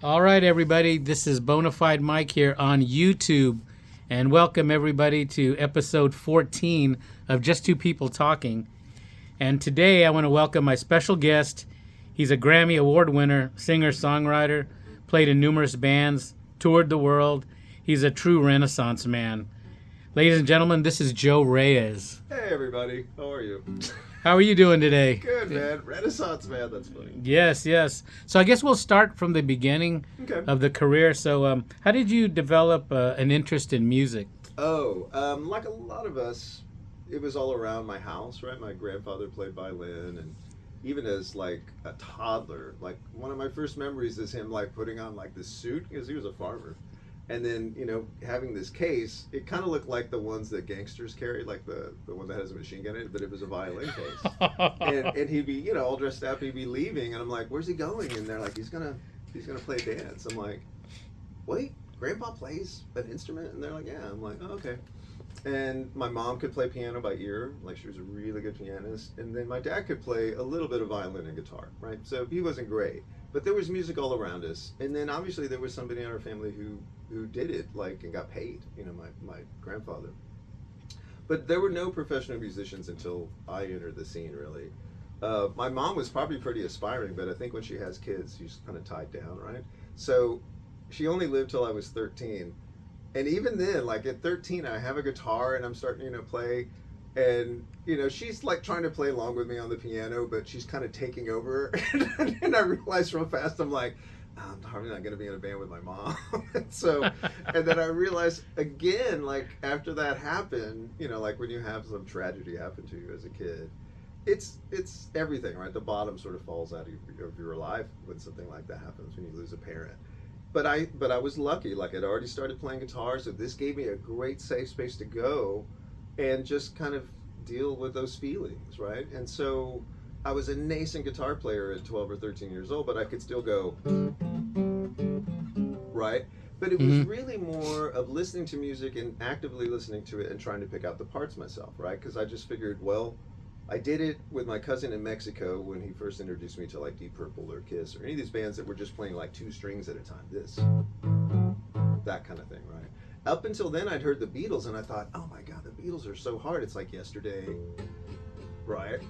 All right, everybody. This is Bonafide Mike here on YouTube, and welcome everybody to episode 14 of Just Two People Talking. And today I want to welcome my special guest. He's a Grammy Award winner, singer, songwriter, played in numerous bands, toured the world. He's a true Renaissance man. Ladies and gentlemen, this is Joe Reyes. Hey everybody, how are you? How are you doing today? Good, man. Renaissance man, that's funny. Yes. So I guess we'll start from the beginning of the career. So how did you develop an interest in music? Like a lot of us, it was all around my house, right? My grandfather played violin, and even as like a toddler, like one of my first memories is him like putting on like this suit because he was a farmer. And then, having this case, it kind of looked like the ones that gangsters carry, like the one that has a machine gun in it, but it was a violin case. and he'd be, all dressed up, he'd be leaving, and I'm like, where's he going? And they're like, he's gonna play dance. I'm like, wait, Grandpa plays an instrument? And they're like, yeah. I'm like, oh, okay. And my mom could play piano by ear, like she was a really good pianist. And then my dad could play a little bit of violin and guitar, right? So he wasn't great, but there was music all around us. And then obviously there was somebody in our family who did it, like, and got paid, my grandfather. But there were no professional musicians until I entered the scene, really. My mom was probably pretty aspiring, but I think when she has kids, she's kind of tied down, right? So she only lived till I was 13. And even then, like at 13, I have a guitar and I'm starting, play. And, she's like trying to play along with me on the piano, but she's kind of taking over. And I realized real fast, I'm like, I'm probably not going to be in a band with my mom. And then I realized again, like after that happened, like when you have some tragedy happen to you as a kid, it's everything, right? The bottom sort of falls out of your life when something like that happens, when you lose a parent. But I was lucky, like I'd already started playing guitar, so this gave me a great safe space to go and just kind of deal with those feelings, right? And so I was a nascent guitar player at 12 or 13 years old, but I could still go, right? But it was really more of listening to music and actively listening to it and trying to pick out the parts myself, right? Because I just figured, well, I did it with my cousin in Mexico when he first introduced me to like Deep Purple or Kiss or any of these bands that were just playing like two strings at a time, that kind of thing, right? Up until then, I'd heard the Beatles and I thought, oh my God, the Beatles are so hard. It's like Yesterday, right?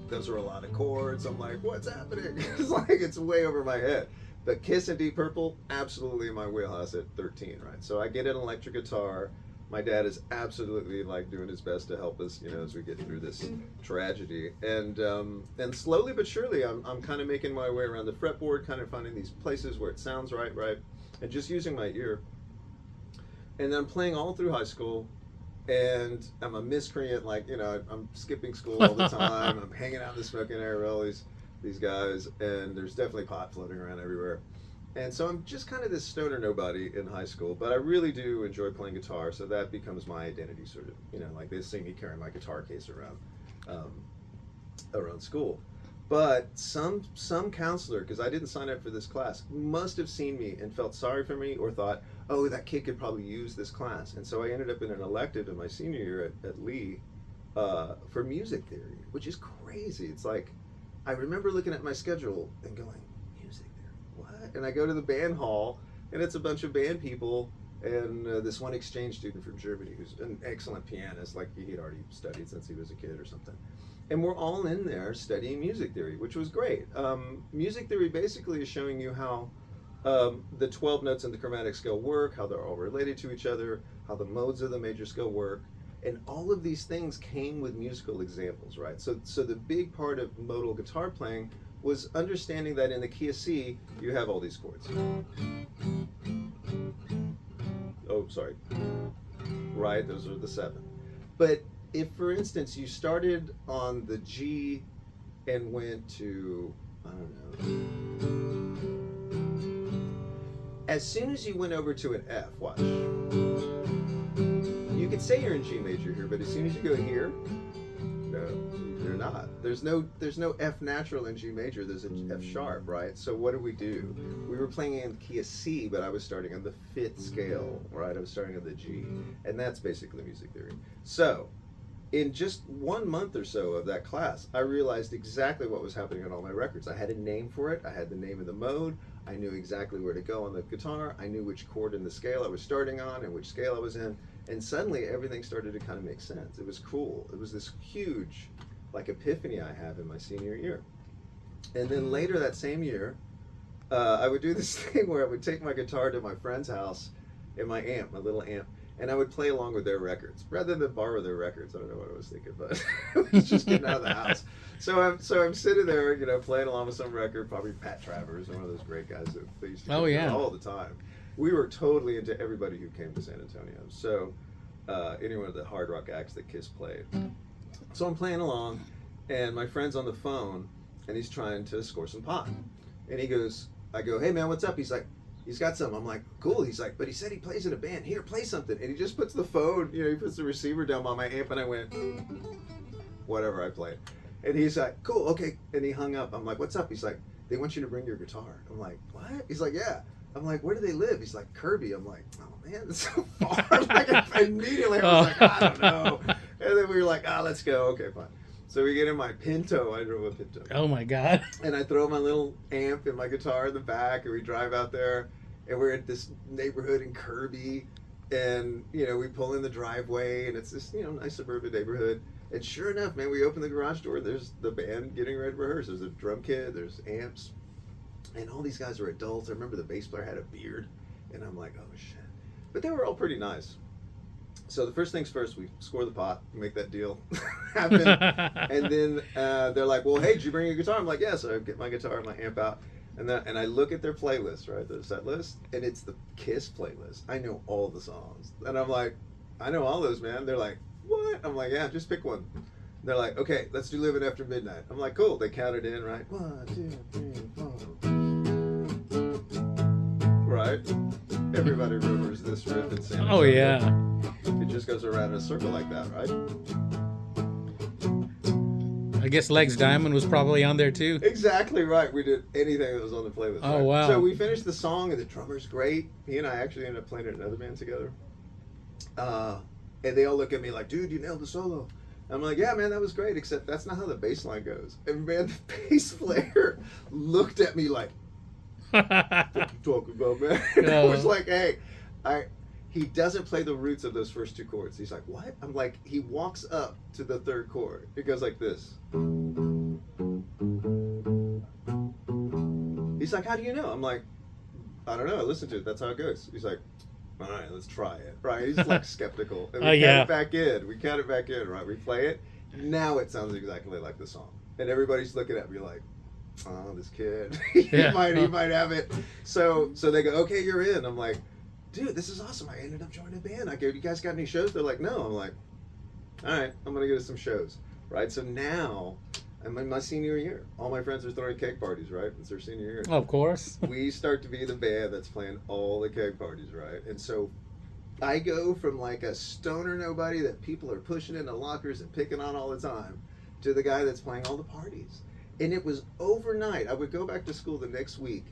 Those are a lot of chords. I'm like, what's happening? It's way over my head. But Kiss and Deep Purple, absolutely in my wheelhouse at 13, right? So I get an electric guitar. My dad is absolutely like doing his best to help us, as we get through this tragedy. And slowly but surely, I'm kind of making my way around the fretboard, kind of finding these places where it sounds right, and just using my ear. And then I'm playing all through high school. And I'm a miscreant, like, I'm skipping school all the time. I'm hanging out in the smoking area with all these guys, and there's definitely pot floating around everywhere. And so I'm just kind of this stoner nobody in high school, but I really do enjoy playing guitar, so that becomes my identity, sort of, like they see me carrying my guitar case around school. But some counselor, because I didn't sign up for this class, must have seen me and felt sorry for me or thought, oh, that kid could probably use this class. And so I ended up in an elective in my senior year at Lee for music theory, which is crazy. It's like, I remember looking at my schedule and going, music theory, what? And I go to the band hall, and it's a bunch of band people and this one exchange student from Germany who's an excellent pianist, like he'd already studied since he was a kid or something. And we're all in there studying music theory, which was great. Music theory basically is showing you how the 12 notes in the chromatic scale work, how they're all related to each other, how the modes of the major scale work. And all of these things came with musical examples, right? So the big part of modal guitar playing was understanding that in the key of C, you have all these chords. Oh, sorry. Right, those are the 7. But if, for instance, you started on the G and went to, I don't know, as soon as you went over to an F, watch. You could say you're in G major here, but as soon as you go here, no, you're not. There's no F natural in G major. There's an F sharp, right? So what do? We were playing in the key of C, but I was starting on the 5th scale, right? I was starting on the G, and that's basically music theory. So in just 1 month or so of that class, I realized exactly what was happening on all my records. I had a name for it. I had the name of the mode. I knew exactly where to go on the guitar. I knew which chord in the scale I was starting on and which scale I was in. And suddenly everything started to kind of make sense. It was cool. It was this huge, like, epiphany I have in my senior year. And then later that same year, I would do this thing where I would take my guitar to my friend's house and my amp, my little amp, and I would play along with their records rather than borrow their records. I don't know what I was thinking, but I was just getting out of the house. So I'm sitting there, playing along with some record, probably Pat Travers, one of those great guys that they used to play all the time. We were totally into everybody who came to San Antonio. So any one of the hard rock acts that Kiss played. So I'm playing along, and my friend's on the phone, and he's trying to score some pot. And I go, hey man, what's up? He's like, he's got some. I'm like, cool. He's like, but he said he plays in a band. Here, play something. And he just puts the phone, he puts the receiver down on my amp, and I went, whatever I played. And he's like, cool, okay. And he hung up. I'm like, what's up? He's like, they want you to bring your guitar. I'm like, what? He's like, yeah. I'm like, where do they live? He's like, Kirby. I'm like, oh man, that's so far. Immediately I was like, I don't know. And then we were like, let's go. Okay, fine. So we get in my Pinto. I drove a Pinto. Oh my God. And I throw my little amp and my guitar in the back, and we drive out there, and we're at this neighborhood in Kirby, and we pull in the driveway, and it's this nice suburban neighborhood. And sure enough, man, we open the garage door. There's the band getting ready to rehearse. There's a drum kit. There's amps, and all these guys are adults. I remember the bass player had a beard, and I'm like, oh shit. But they were all pretty nice. So the first things first, we score the pot, make that deal happen, and then they're like, well, hey, did you bring your guitar? I'm like, yeah. So I get my guitar and my amp out, and I look at their playlist, right, their set list, and it's the Kiss playlist. I know all the songs, and I'm like, I know all those, man. They're like, what? I'm like, yeah, just pick one. They're like, okay, let's do Living After Midnight. I'm like, cool. They counted in, right? 1, 2, 3, 4. Right? Everybody remembers this riff in San Antonio. Oh yeah. It just goes around in a circle like that, right? I guess Legs Diamond was probably on there too. Exactly right. We did anything that was on the playlist. Oh, right? wow. So we finished the song, and the drummer's great. He and I actually ended up playing in another band together. And they all look at me like, dude, you nailed the solo. I'm like, yeah, man, that was great, except that's not how the bass line goes. And man, the bass player looked at me like, what you talking about, man? And I was like, hey, he doesn't play the roots of those first two chords. He's like, what? I'm like, he walks up to the third chord. It goes like this. He's like, how do you know? I'm like, I don't know. I listened to it. That's how it goes. He's like, all right, let's try it. Right? He's like skeptical. And we count it back in. We count it back in, right? We play it. Now it sounds exactly like the song. And everybody's looking at me like, oh, this kid. he might have it. So they go, okay, you're in. I'm like, dude, this is awesome. I ended up joining a band. I go, you guys got any shows? They're like, no. I'm like, all right, I'm going to go to some shows. Right? So now I'm in my senior year. All my friends are throwing cake parties, right? It's their senior year. Of course. We start to be the band that's playing all the cake parties, right? And so I go from like a stoner nobody that people are pushing into lockers and picking on all the time to the guy that's playing all the parties. And it was overnight. I would go back to school the next week,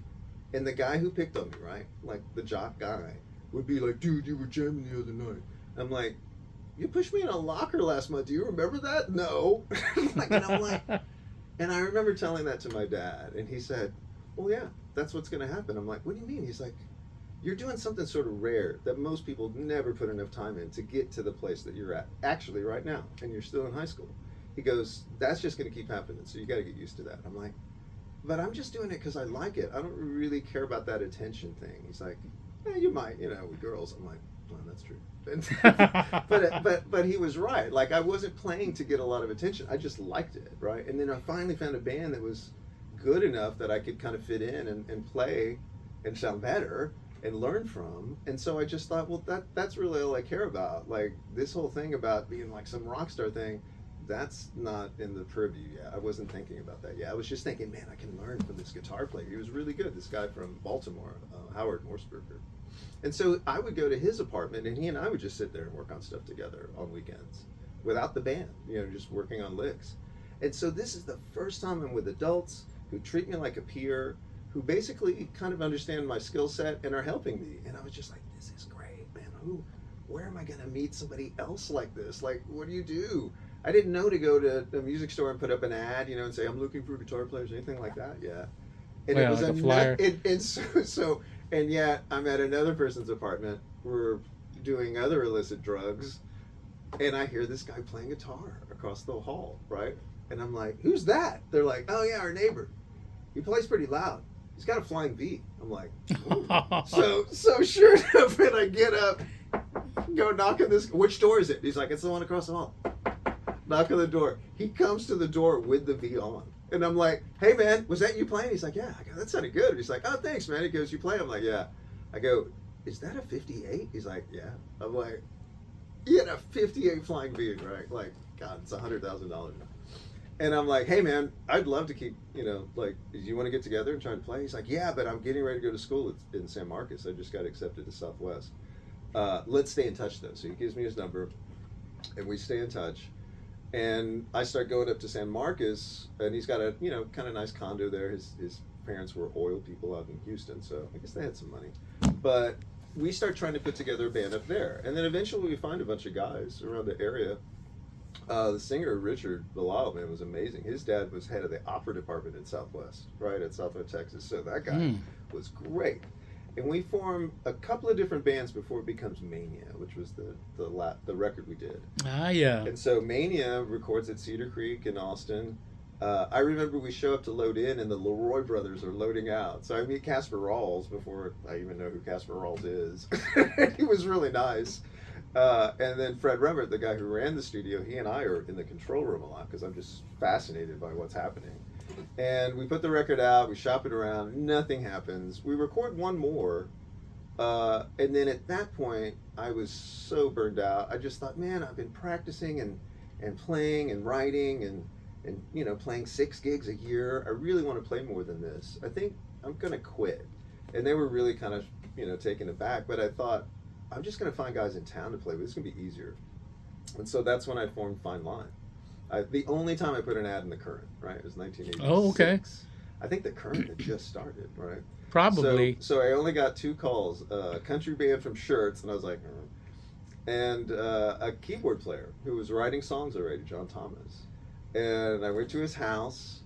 and the guy who picked on me, right, like the jock guy, would be like, dude, you were jamming the other night. I'm like, you pushed me in a locker last month. Do you remember that? No. And I remember telling that to my dad, and he said, well, yeah, that's what's going to happen. I'm like, what do you mean? He's like, you're doing something sort of rare that most people never put enough time in to get to the place that you're at, actually right now, and you're still in high school. He goes, that's just going to keep happening, so you got to get used to that. I'm like, but I'm just doing it because I like it. I don't really care about that attention thing. He's like, you might, with girls. I'm like, well, that's true. but he was right. Like, I wasn't playing to get a lot of attention. I just liked it, right? And then I finally found a band that was good enough that I could kind of fit in and play and sound better and learn from. And so I just thought, well, that's really all I care about. Like, this whole thing about being like some rock star thing, that's not in the purview yet. I wasn't thinking about that yet. I was just thinking, man, I can learn from this guitar player. He was really good, this guy from Baltimore, Howard Morsberger. And so I would go to his apartment, and he and I would just sit there and work on stuff together on weekends without the band, just working on licks. And so this is the first time I'm with adults who treat me like a peer, who basically kind of understand my skill set and are helping me. And I was just like, this is great, man. Where am I going to meet somebody else like this? Like, what do you do? I didn't know to go to the music store and put up an ad, and say I'm looking for guitar players or anything like that. Yeah, and it Yeah, was like a a flyer. and so and yet I'm at another person's apartment. We're doing other illicit drugs, and I hear this guy playing guitar across the hall, right? And I'm like, "Who's that?" They're like, "Oh yeah, our neighbor. He plays pretty loud. He's got a flying V." I'm like, "Ooh." So sure enough, and I get up, go knock on this. Which door is it? He's like, "It's the one across the hall." Knock on the door. He comes to the door with the V on. And I'm like, "Hey man, was that you playing?" He's like, "Yeah." I go, "That sounded good." He's like, "Oh, thanks, man." He goes, "You play?" I'm like, "Yeah." I go, "Is that a 58?" He's like, "Yeah." I'm like, "He had a 58 flying V, right?" Like, God, it's $100,000. And I'm like, "Hey man, I'd love to keep, like, do you want to get together and try to play?" He's like, "Yeah, but I'm getting ready to go to school in San Marcos. I just got accepted to Southwest. Let's stay in touch though." So he gives me his number, and we stay in touch. And I start going up to San Marcos, and he's got a kind of nice condo there. His parents were oil people out in Houston, so I guess they had some money. But we start trying to put together a band up there, and then eventually we find a bunch of guys around the area. The singer Richard Bilal, man, was amazing. His dad was head of the opera department in Southwest, right at Southwest Texas. So that guy Mm. was great. And we form a couple of different bands before it becomes Mania, which was the record we did. Ah, yeah. And so Mania records at Cedar Creek in Austin. I remember we show up to load in, and the Leroy brothers are loading out. So I meet Casper Rawls before I even know who Casper Rawls is. He was really nice. And then Fred Rummert, the guy who ran the studio, he and I are in the control room a lot because I'm just fascinated by what's happening. And we put the record out, we shop it around, nothing happens. We record one more, and then at that point, I was so burned out. I just thought, man, I've been practicing and playing and writing and playing 6 gigs a year. I really want to play more than this. I think I'm gonna quit. And they were really kind of taken aback. But I thought, I'm just gonna find guys in town to play with. It's gonna be easier. And so that's when I formed Fine Line. The only time I put an ad in the Current, right? It was 1986. Oh, okay. I think the Current had just started, right? Probably. So I only got 2 calls: a country band from Shirts, and I was like, and a keyboard player who was writing songs already, John Thomas. And I went to his house,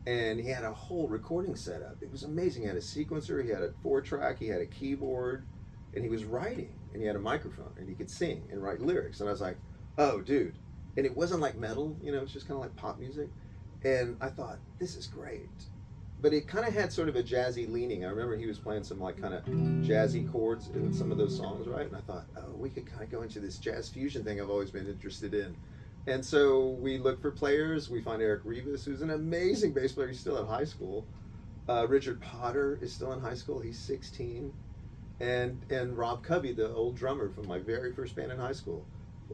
and he had a whole recording setup. It was amazing. He had a sequencer, he had a 4-track, he had a keyboard, and he was writing, and he had a microphone, and he could sing and write lyrics. And I was like, "Oh, dude!" And it wasn't like metal, it's just kind of like pop music. And I thought, this is great. But it kind of had sort of a jazzy leaning. I remember he was playing some like kind of jazzy chords in some of those songs, right? And I thought, oh, we could kind of go into this jazz fusion thing I've always been interested in. And so we look for players. We find Eric Rivas, who's an amazing bass player. He's still at high school. Richard Potter is still in high school. He's 16. And Rob Covey, the old drummer from my very first band in high school.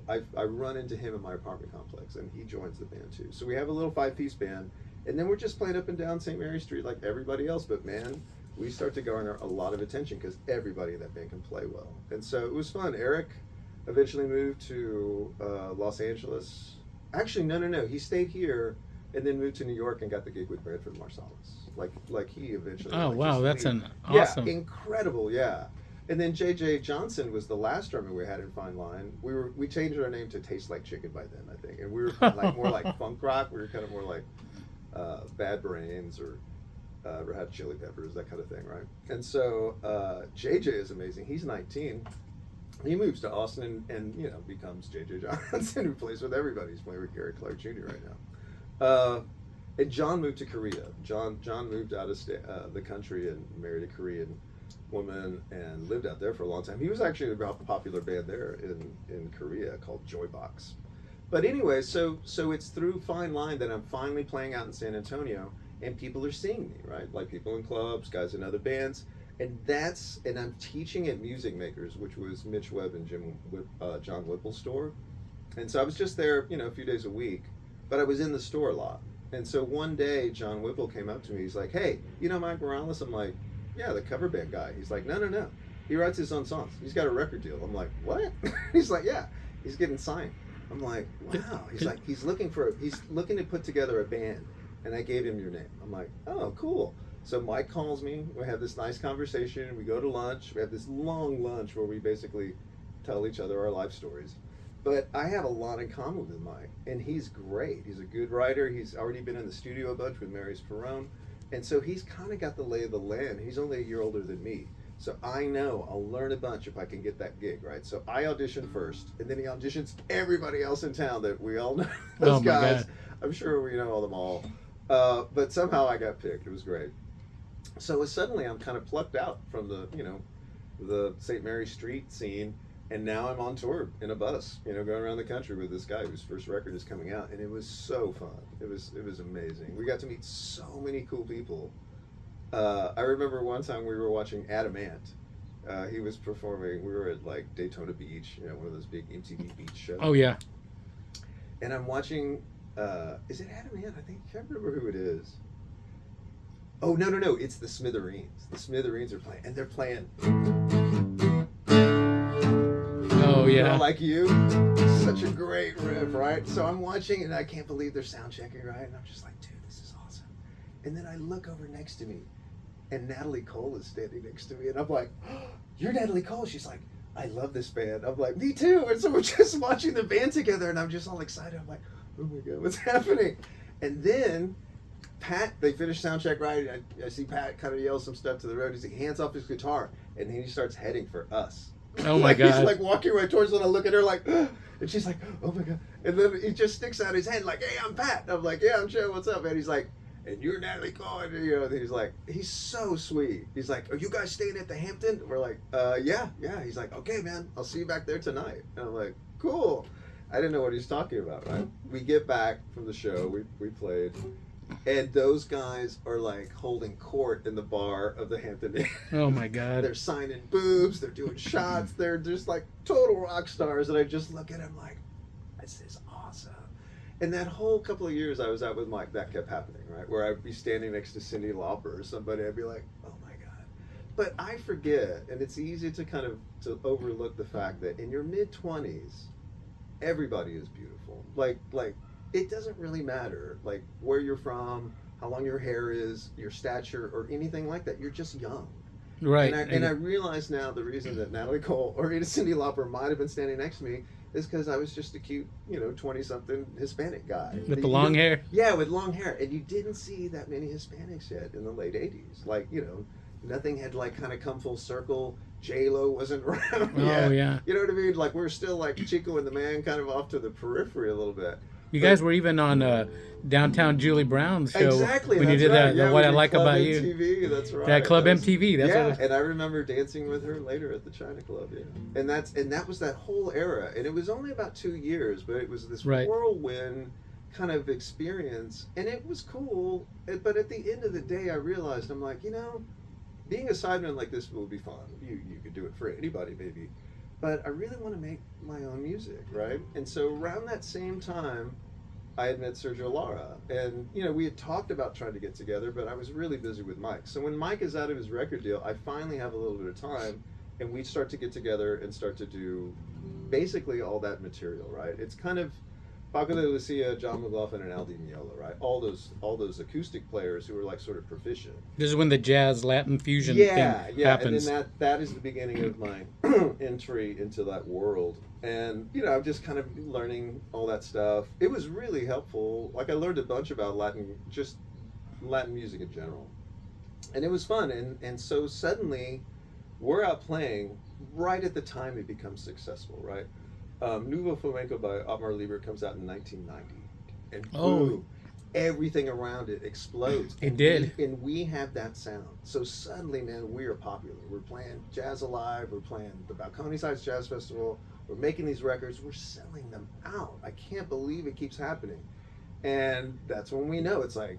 I run into him in my apartment complex, and he joins the band too. So we have a little 5-piece band, and then we're just playing up and down St. Mary Street like everybody else. But man, we start to garner a lot of attention because everybody in that band can play well, and so it was fun. Eric eventually moved to Los Angeles. Actually, no, he stayed here and then moved to New York and got the gig with Branford Marsalis. Like he eventually. Oh, like, wow, just that's leave. an awesome. Yeah, incredible. Yeah. And then J.J. Johnson was the last drummer we had in Fine Line. We changed our name to Taste Like Chicken by then, I think, and we were like more like funk rock. We were kind of more like Bad Brains or Red Hot Chili Peppers, that kind of thing, right? And so J.J. is amazing. He's 19. He moves to Austin and becomes J.J. Johnson, who plays with everybody. He's playing with Gary Clark Jr. right now. And John moved to Korea. John moved out of the country and married a Korean woman and lived out there for a long time. He was actually a popular band there in Korea called Joybox. But anyway, so it's through Fine Line that I'm finally playing out in San Antonio, and people are seeing me, right? Like people in clubs, guys in other bands, and I'm teaching at Music Makers, which was Mitch Webb and John Whipple's store. And so I was just there, a few days a week, but I was in the store a lot. And so one day, John Whipple came up to me. He's like, "Hey, Mike Morales?" I'm like, "Yeah, the cover band guy." He's like, no. He writes his own songs. He's got a record deal. I'm like, "What?" He's like, "Yeah, he's getting signed." I'm like, "Wow." He's like, he's looking to put together a band. And I gave him your name. I'm like, "Oh, cool." So Mike calls me. We have this nice conversation. We go to lunch. We have this long lunch where we basically tell each other our life stories. But I have a lot in common with Mike, and he's great. He's a good writer. He's already been in the studio a bunch with Mary's Perone, and so he's kind of got the lay of the land. He's only a year older than me, so I know I'll learn a bunch if I can get that gig, right? So I audition first, and then he auditions everybody else in town that we all know. Those Oh my guys, God. I'm sure we know all them all. But somehow I got picked. It was great. So suddenly I'm kind of plucked out from the St. Mary Street scene, and now I'm on tour in a bus, going around the country with this guy whose first record is coming out, and it was so fun. It was amazing. We got to meet so many cool people. I remember one time we were watching Adam Ant. He was performing. We were at like Daytona Beach, one of those big MTV beach shows. Oh yeah. And I'm watching. Is it Adam Ant? I can't remember who it is. Oh no! It's the Smithereens. The Smithereens are playing, and they're playing. Oh yeah. Like You. Such a great riff, right? So I'm watching, and I can't believe they're sound checking, right? And I'm just like, dude, this is awesome. And then I look over next to me, and Natalie Cole is standing next to me, and I'm like, oh, you're Natalie Cole. She's like, I love this band. I'm like, me too. And so we're just watching the band together, and I'm just all excited. I'm like, oh my God, what's happening? And then Pat, they finish sound check, right? I see Pat kind of yell some stuff to the road. He hands off his guitar, and then he starts heading for us. Oh my Like, God. he's like walking right towards us, and I look at her like, and she's like, oh my God. And then he just sticks out his hand like, hey, I'm Pat. And I'm like, yeah, I'm Joe. What's up? And he's like, and you're Natalie Cole. And, and he's like, he's so sweet. He's like, are you guys staying at the Hampton? We're like, yeah. He's like, okay, man, I'll see you back there tonight. And I'm like, cool. I didn't know what he's talking about, right? We get back from the show. We played. And those guys are like holding court in the bar of the Hampton Inn. Oh my God. They're signing boobs. They're doing shots. They're just like total rock stars. And I just look at them like, this is awesome. And that whole couple of years I was out with Mike, that kept happening, right? Where I'd be standing next to Cyndi Lauper or somebody. I'd be like, oh my God. But I forget, and it's easy to kind of to overlook the fact that in your mid-20s, everybody is beautiful. Like it doesn't really matter like where you're from, how long your hair is, your stature, or anything like that. You're just young. Right. And I realize now the reason that Natalie Cole or even Cyndi Lauper might have been standing next to me is because I was just a cute, 20-something Hispanic guy. With the long hair? Yeah, with long hair. And you didn't see that many Hispanics yet in the late 80s. Like, nothing had like kind of come full circle. J-Lo wasn't around yet. Oh yeah. You know what I mean? Like we're still like Chico and the Man kind of off to the periphery a little bit. You guys were even on downtown Julie Brown's show. Exactly. When you that's did right. that, Yeah, What we I did Like Club About MTV, You. That's right. That Club That was- MTV. That's yeah, what. and I remember dancing with her later at the China Club. Yeah, and that was that whole era, and it was only about 2 years, but it was this Right. whirlwind kind of experience, and it was cool. But at the end of the day, I realized I'm like, being a sideman like this will be fun. You could do it for anybody, maybe, but I really want to make my own music, right? And so around that same time, I had met Sergio Lara, and we had talked about trying to get together, but I was really busy with Mike. So when Mike is out of his record deal, I finally have a little bit of time, and we start to get together and start to do basically all that material, right? It's kind of Paco de Lucia, John McLaughlin, and Aldi Meola, right? All those acoustic players who are like sort of proficient. This is when the jazz Latin fusion thing happens. And then that is the beginning of my entry into that world. And I'm just kind of learning all that stuff. It was really helpful. Like I learned a bunch about Latin music in general, and it was fun. And so suddenly, we're out playing right at the time it becomes successful, right? Nuevo Flamenco by Otmar Liebert comes out in 1990, and boom, everything around it explodes. It did. And we have that sound. So suddenly, man, we are popular. We're playing Jazz Alive. We're playing the Balcony Sides Jazz Festival. We're making these records. We're selling them out. I can't believe it keeps happening. And that's when we know it's like,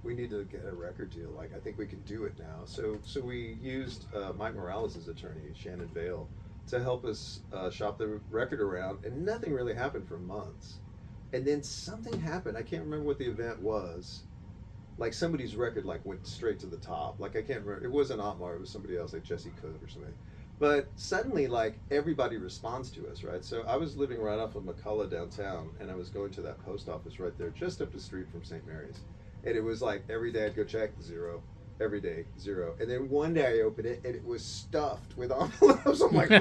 we need to get a record deal. Like, I think we can do it now. So we used Mike Morales' attorney, Shannon Vale, to help us shop the record around. And nothing really happened for months. And then something happened. I can't remember what the event was. Like somebody's record like went straight to the top. Like I can't remember. It wasn't Otmar. It was somebody else, like Jesse Cook or something. But suddenly, like everybody responds to us, right? So I was living right off of McCullough downtown, and I was going to that post office right there, just up the street from St. Mary's. And it was like every day I'd go check 0. every day, 0. And then one day I opened it and it was stuffed with envelopes. I'm like,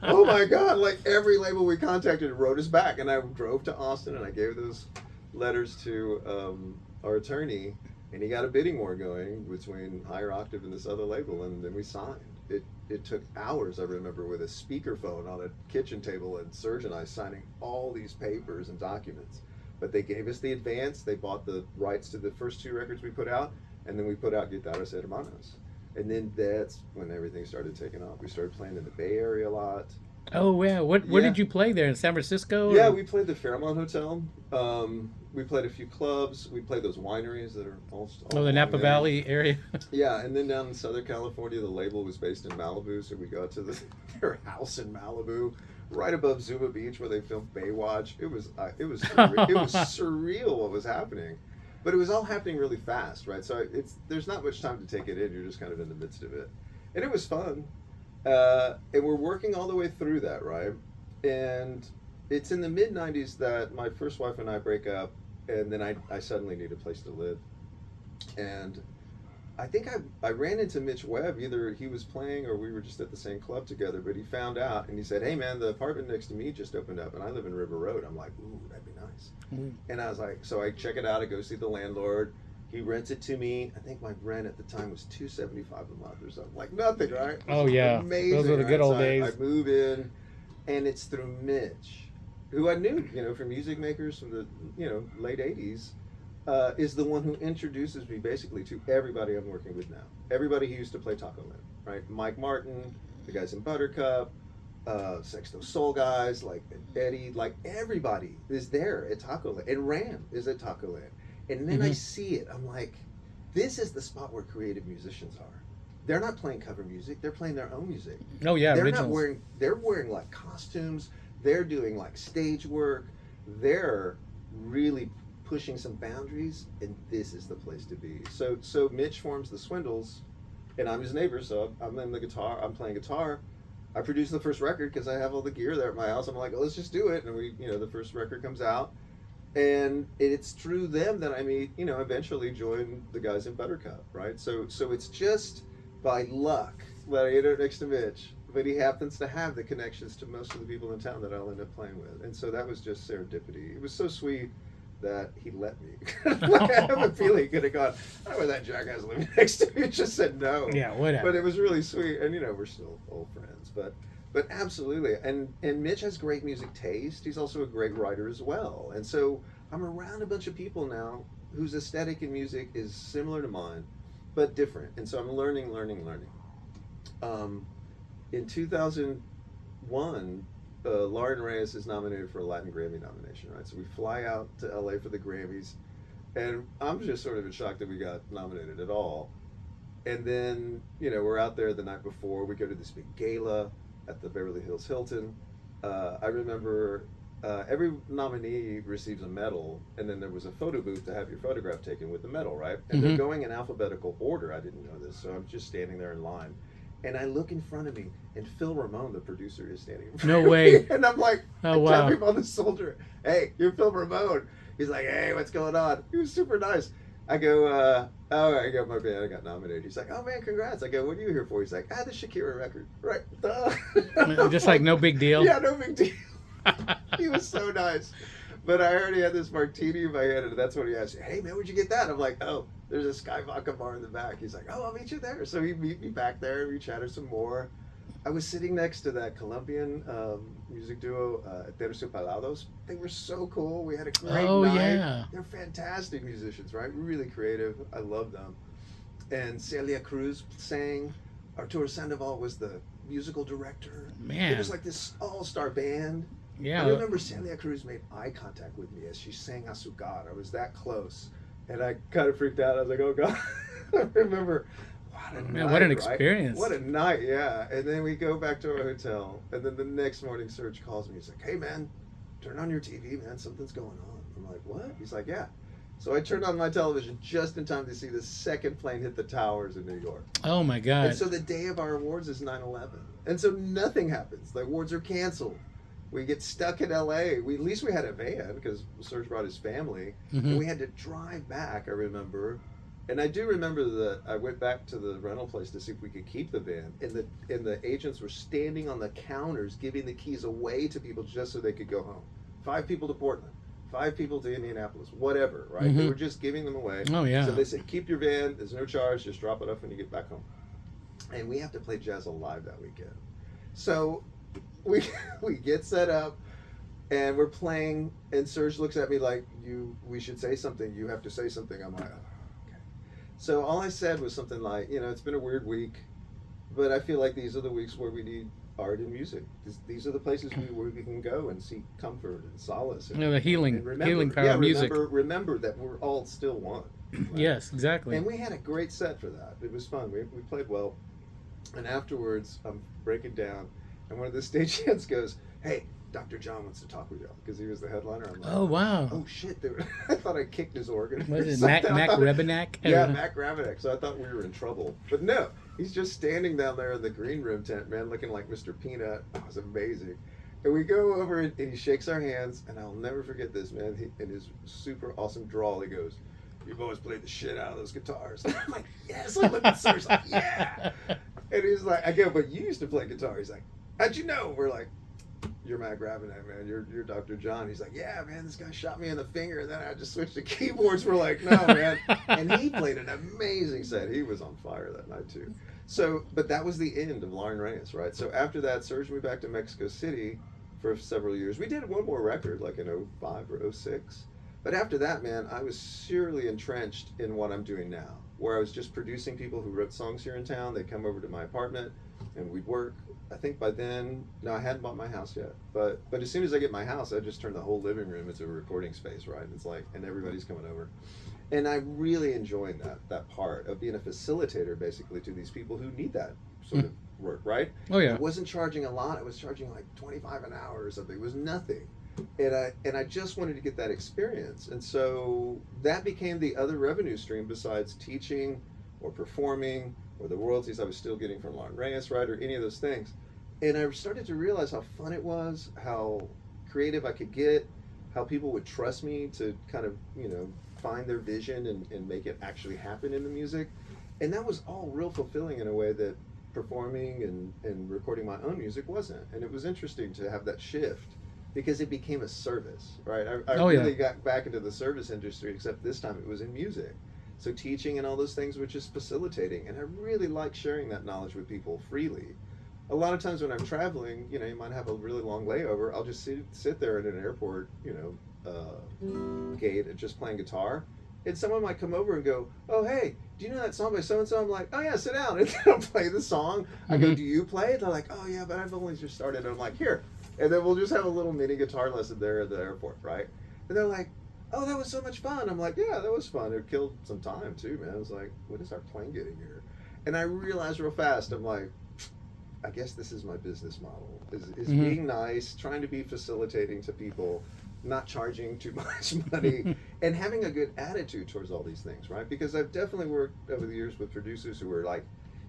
oh my God, like every label we contacted wrote us back. And I drove to Austin and I gave those letters to our attorney, and he got a bidding war going between Higher Octave and this other label, and then we signed. It took hours, I remember, with a speakerphone on a kitchen table and Serge and I signing all these papers and documents. But they gave us the advance, they bought the rights to the first 2 records we put out, and then we put out Guitarras Hermanas. And then that's when everything started taking off. We started playing in the Bay Area a lot. Oh, yeah. Where did you play there? In San Francisco? Yeah, or? we played the Fairmont Hotel. We played a few clubs. We played those wineries that are all the Napa Valley area. Yeah, and then down in Southern California, the label was based in Malibu, so we got to their house in Malibu, right above Zuma Beach, where they filmed Baywatch. It was surreal what was happening, but it was all happening really fast, right? So there's not much time to take it in. You're just kind of in the midst of it, and it was fun. And we're working all the way through that, right? And it's in the mid '90s that my first wife and I break up, and then I suddenly need a place to live. And I think I ran into Mitch Webb. Either he was playing or we were just at the same club together, but he found out and he said, hey man, the apartment next to me just opened up and I live in River Road. I'm like, ooh, that'd be nice. Mm. And I was like, so I check it out, I go see the landlord. He rents it to me. I think my rent at the time was $275 a month or something. Like nothing, right? Oh yeah. Amazing. Those were the good old days. I move in, and it's through Mitch, who I knew, from Music Makers from the, late 80s, is the one who introduces me basically to everybody I'm working with now. Everybody who used to play Taco Land, right? Mike Martin, the guys in Buttercup, Sexto Soul guys, like Eddie, like everybody is there at Taco Land. And Ram is at Taco Land. And then I see it, I'm like, this is the spot where creative musicians are. They're not playing cover music, they're playing their own music. Oh yeah, they're wearing like costumes, they're doing like stage work, they're really pushing some boundaries, and this is the place to be. So Mitch forms the Swindles, and I'm his neighbor, so I'm playing guitar. I produce the first record because I have all the gear there at my house. I'm like, oh, let's just do it. And we, the first record comes out. And it's through them that I meet, eventually join the guys in Buttercup, right? So it's just by luck that I end up next to Mitch, but he happens to have the connections to most of the people in town that I'll end up playing with. And so that was just serendipity. It was so sweet that he let me. I have a feeling he could have gone, I don't know where that jackass living next to me, just said no. Yeah, whatever. But it was really sweet, and we're still old friends, but absolutely. And Mitch has great music taste. He's also a great writer as well. And so I'm around a bunch of people now whose aesthetic in music is similar to mine, but different. And so I'm learning. In 2001, Lauren Reyes is nominated for a Latin Grammy nomination, right? So we fly out to LA for the Grammys, and I'm just sort of in shock that we got nominated at all. And then, we're out there the night before. We go to this big gala at the Beverly Hills Hilton. I remember every nominee receives a medal, and then there was a photo booth to have your photograph taken with the medal, right? And they're going in alphabetical order. I didn't know this, so I'm just standing there in line. And I look in front of me, and Phil Ramone, the producer, is standing in front of me. And I'm like, tap him on the shoulder. Hey, you're Phil Ramone. He's like, hey, what's going on? He was super nice. I go, my band, I got nominated. He's like, oh man, congrats. I go, what are you here for? He's like, the Shakira record. Right. Just like no big deal? Yeah, no big deal. He was so nice. But I already had this martini in my hand, and that's when he asked, hey man, where'd you get that? I'm like, oh, there's a Sky Vodka bar in the back. He's like, oh, I'll meet you there. So he meet me back there, we chatted some more. I was sitting next to that Colombian music duo, Terciopelados. They were so cool. We had a great night. Yeah. They're fantastic musicians, right? Really creative. I love them. And Celia Cruz sang. Arturo Sandoval was the musical director. Man. It was like this all-star band. Yeah. I remember Celia Cruz made eye contact with me as she sang Azucar. I was that close. And I kind of freaked out. I was like, oh God. I remember, what an experience. What a night, yeah. And then we go back to our hotel. And then the next morning, Serge calls me. He's like, hey man, turn on your TV, man. Something's going on. I'm like, what? He's like, yeah. So I turned on my television just in time to see the second plane hit the towers in New York. Oh my God. And so the day of our awards is 9/11. And so nothing happens. The awards are canceled. We get stuck in LA. At least we had a van because Serge brought his family. And we had to drive back, I remember, And I do remember that I went back to the rental place to see if we could keep the van, and the agents were standing on the counters giving the keys away to people just so they could go home. 5 people to Portland, 5 people to Indianapolis, whatever, right? They Mm-hmm. were just giving them away. Oh yeah. So they said, keep your van. There's no charge. Just drop it off when you get back home. And we have to play Jazz Live that weekend. So we we get set up and we're playing, and Serge looks at me like, we should say something. You have to say something. I'm like, oh, okay. So all I said was something like, it's been a weird week, but I feel like these are the weeks where we need art and music. These are the places where we can go and seek comfort and solace. And, The healing, and remember, healing power of music. Remember that we're all still one. Right? Yes, exactly. And we had a great set for that. It was fun. We played well. And afterwards, I'm breaking down, and one of the stagehands goes, "Hey, Dr. John wants to talk with y'all," because he was the headliner. I'm like, Oh wow. oh shit! I thought I kicked his organ. Was or it something. Mac Rebenak? Yeah, Mac Ravenek. So I thought we were in trouble, but no, he's just standing down there in the green room tent, man, looking like Mr. Peanut. It was amazing. And we go over and he shakes our hands, and I'll never forget this, man. In his super awesome drawl, he goes, "You've always played the shit out of those guitars." I'm like, yes. I look at Serge like, yeah. And he's like, I go, "But you used to play guitar." He's like, "How'd you know?" We're like, "You're Mac Ravenek, man. You're Dr. John." He's like, "Yeah, man, this guy shot me in the finger, and then I just switched to keyboards." We're like, "No, man." And he played an amazing set. He was on fire that night, too. So, but that was the end of Lauren Reyes, right? So after that, Serge moved back to Mexico City for several years. We did one more record, like in '05 or '06. But after that, man, I was surely entrenched in what I'm doing now, where I was just producing people who wrote songs here in town. They'd come over to my apartment, and we'd work. I think by then, no, I hadn't bought my house yet. But as soon as I get my house, I just turn the whole living room into a recording space, right? It's like, and everybody's coming over. And I really enjoyed that part of being a facilitator, basically, to these people who need that sort of work, right? Oh yeah. I wasn't charging a lot. I was charging like $25 an hour or something. It was nothing. And I just wanted to get that experience. And so that became the other revenue stream besides teaching or performing or the royalties I was still getting from Lauren Reyes, right, or any of those things. And I started to realize how fun it was, how creative I could get, how people would trust me to kind of, find their vision and make it actually happen in the music. And that was all real fulfilling in a way that performing and recording my own music wasn't. And it was interesting to have that shift because it became a service, right? I really got back into the service industry, except this time it was in music. So teaching and all those things were just facilitating. And I really like sharing that knowledge with people freely. A lot of times when I'm traveling, you might have a really long layover. I'll just sit there in an airport, gate and just playing guitar. And someone might come over and go, "Oh, hey, do you know that song by so-and-so?" I'm like, "Oh, yeah, sit down." And then I'll play the song. I go, "Do you play it?" They're like, "Oh, yeah, but I've only just started." And I'm like, "Here." And then we'll just have a little mini guitar lesson there at the airport, right? And they're like, "Oh, that was so much fun." I'm like, "Yeah, that was fun. It killed some time, too, man." I was like, "What is our plane getting here?" And I realized real fast, I'm like, I guess this is my business model, is being nice, trying to be facilitating to people, not charging too much money, and having a good attitude towards all these things, right? Because I've definitely worked over the years with producers who were like,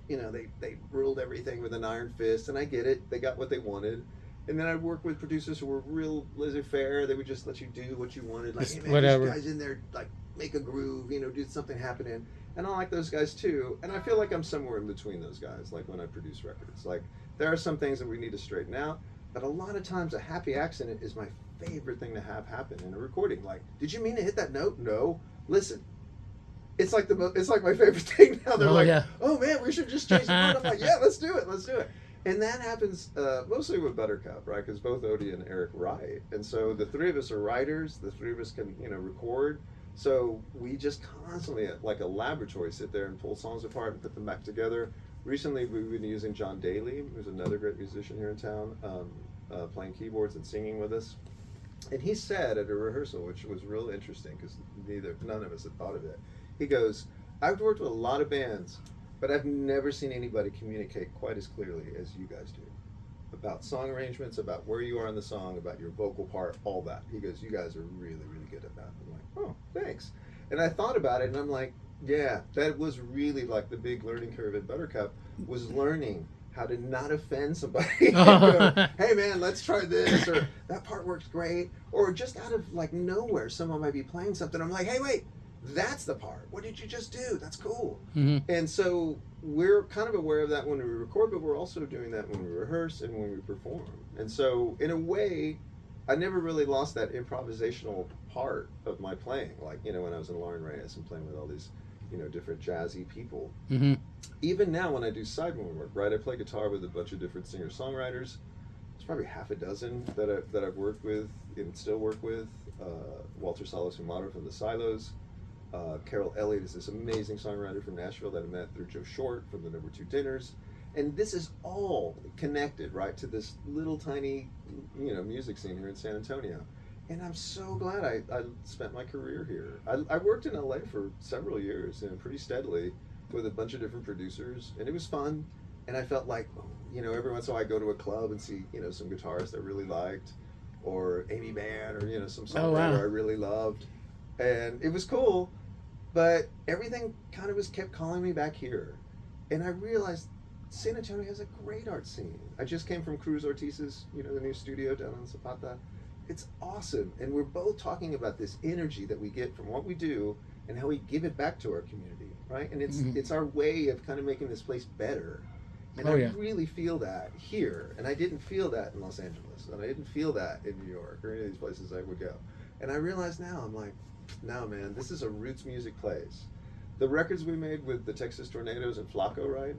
they ruled everything with an iron fist, and I get it. They got what they wanted. And then I'd work with producers who were real laissez-faire. They would just let you do what you wanted. Like, "Hey, man, whatever. this guy's in there, like, make a groove, do something happening." And I like those guys too. And I feel like I'm somewhere in between those guys, like when I produce records. Like, there are some things that we need to straighten out, but a lot of times a happy accident is my favorite thing to have happen in a recording. Like, "Did you mean to hit that note?" "No." "Listen." It's like it's like my favorite thing now. They're "Oh man, we should just change the word." I'm like, "Yeah, let's do it. And that happens mostly with Buttercup, right? Because both Odie and Eric write. And so the three of us are writers. The three of us can, record. So we just constantly, like a laboratory, sit there and pull songs apart and put them back together. Recently, we've been using John Daly, who's another great musician here in town, playing keyboards and singing with us. And he said at a rehearsal, which was real interesting because none of us had thought of it. He goes, "I've worked with a lot of bands, but I've never seen anybody communicate quite as clearly as you guys do about song arrangements, about where you are in the song, about your vocal part, all that." He goes, "You guys are really, really good at that." I'm like, "Oh, thanks." And I thought about it, and I'm like, yeah, that was really like the big learning curve at Buttercup, was learning how to not offend somebody. Go, "Hey, man, let's try this," or "That part works great," or just out of like nowhere, someone might be playing something. I'm like, "Hey, wait. That's the part. What did you just do? That's cool. Mm-hmm. And so we're kind of aware of that when we record, but we're also doing that when we rehearse and when we perform. And so, in a way, I never really lost that improvisational part of my playing. Like, when I was in Lauren Reyes and playing with all these, different jazzy people. Mm-hmm. Even now, when I do sideman work, right, I play guitar with a bunch of different singer-songwriters. There's probably half a dozen that I've worked with and still work with. Walter Salas Humado from the Silos. Carol Elliott is this amazing songwriter from Nashville that I met through Joe Short from the Number 2 Dinners. And this is all connected, right, to this little tiny, music scene here in San Antonio. And I'm so glad I spent my career here. I worked in LA for several years, pretty steadily with a bunch of different producers, and it was fun. And I felt like, every once in a while I go to a club and see, some guitarists I really liked, or Amy Mann, or, some songwriter I really loved. And it was cool, but everything kind of kept calling me back here. And I realized San Antonio has a great art scene. I just came from Cruz Ortiz's, the new studio down on Zapata. It's awesome. And we're both talking about this energy that we get from what we do and how we give it back to our community, right? And it's our way of kind of making this place better. And I really feel that here. And I didn't feel that in Los Angeles. And I didn't feel that in New York or any of these places I would go. And I realize now, I'm like, no, man, this is a roots music place. The records we made with the Texas Tornadoes and Flacco, right?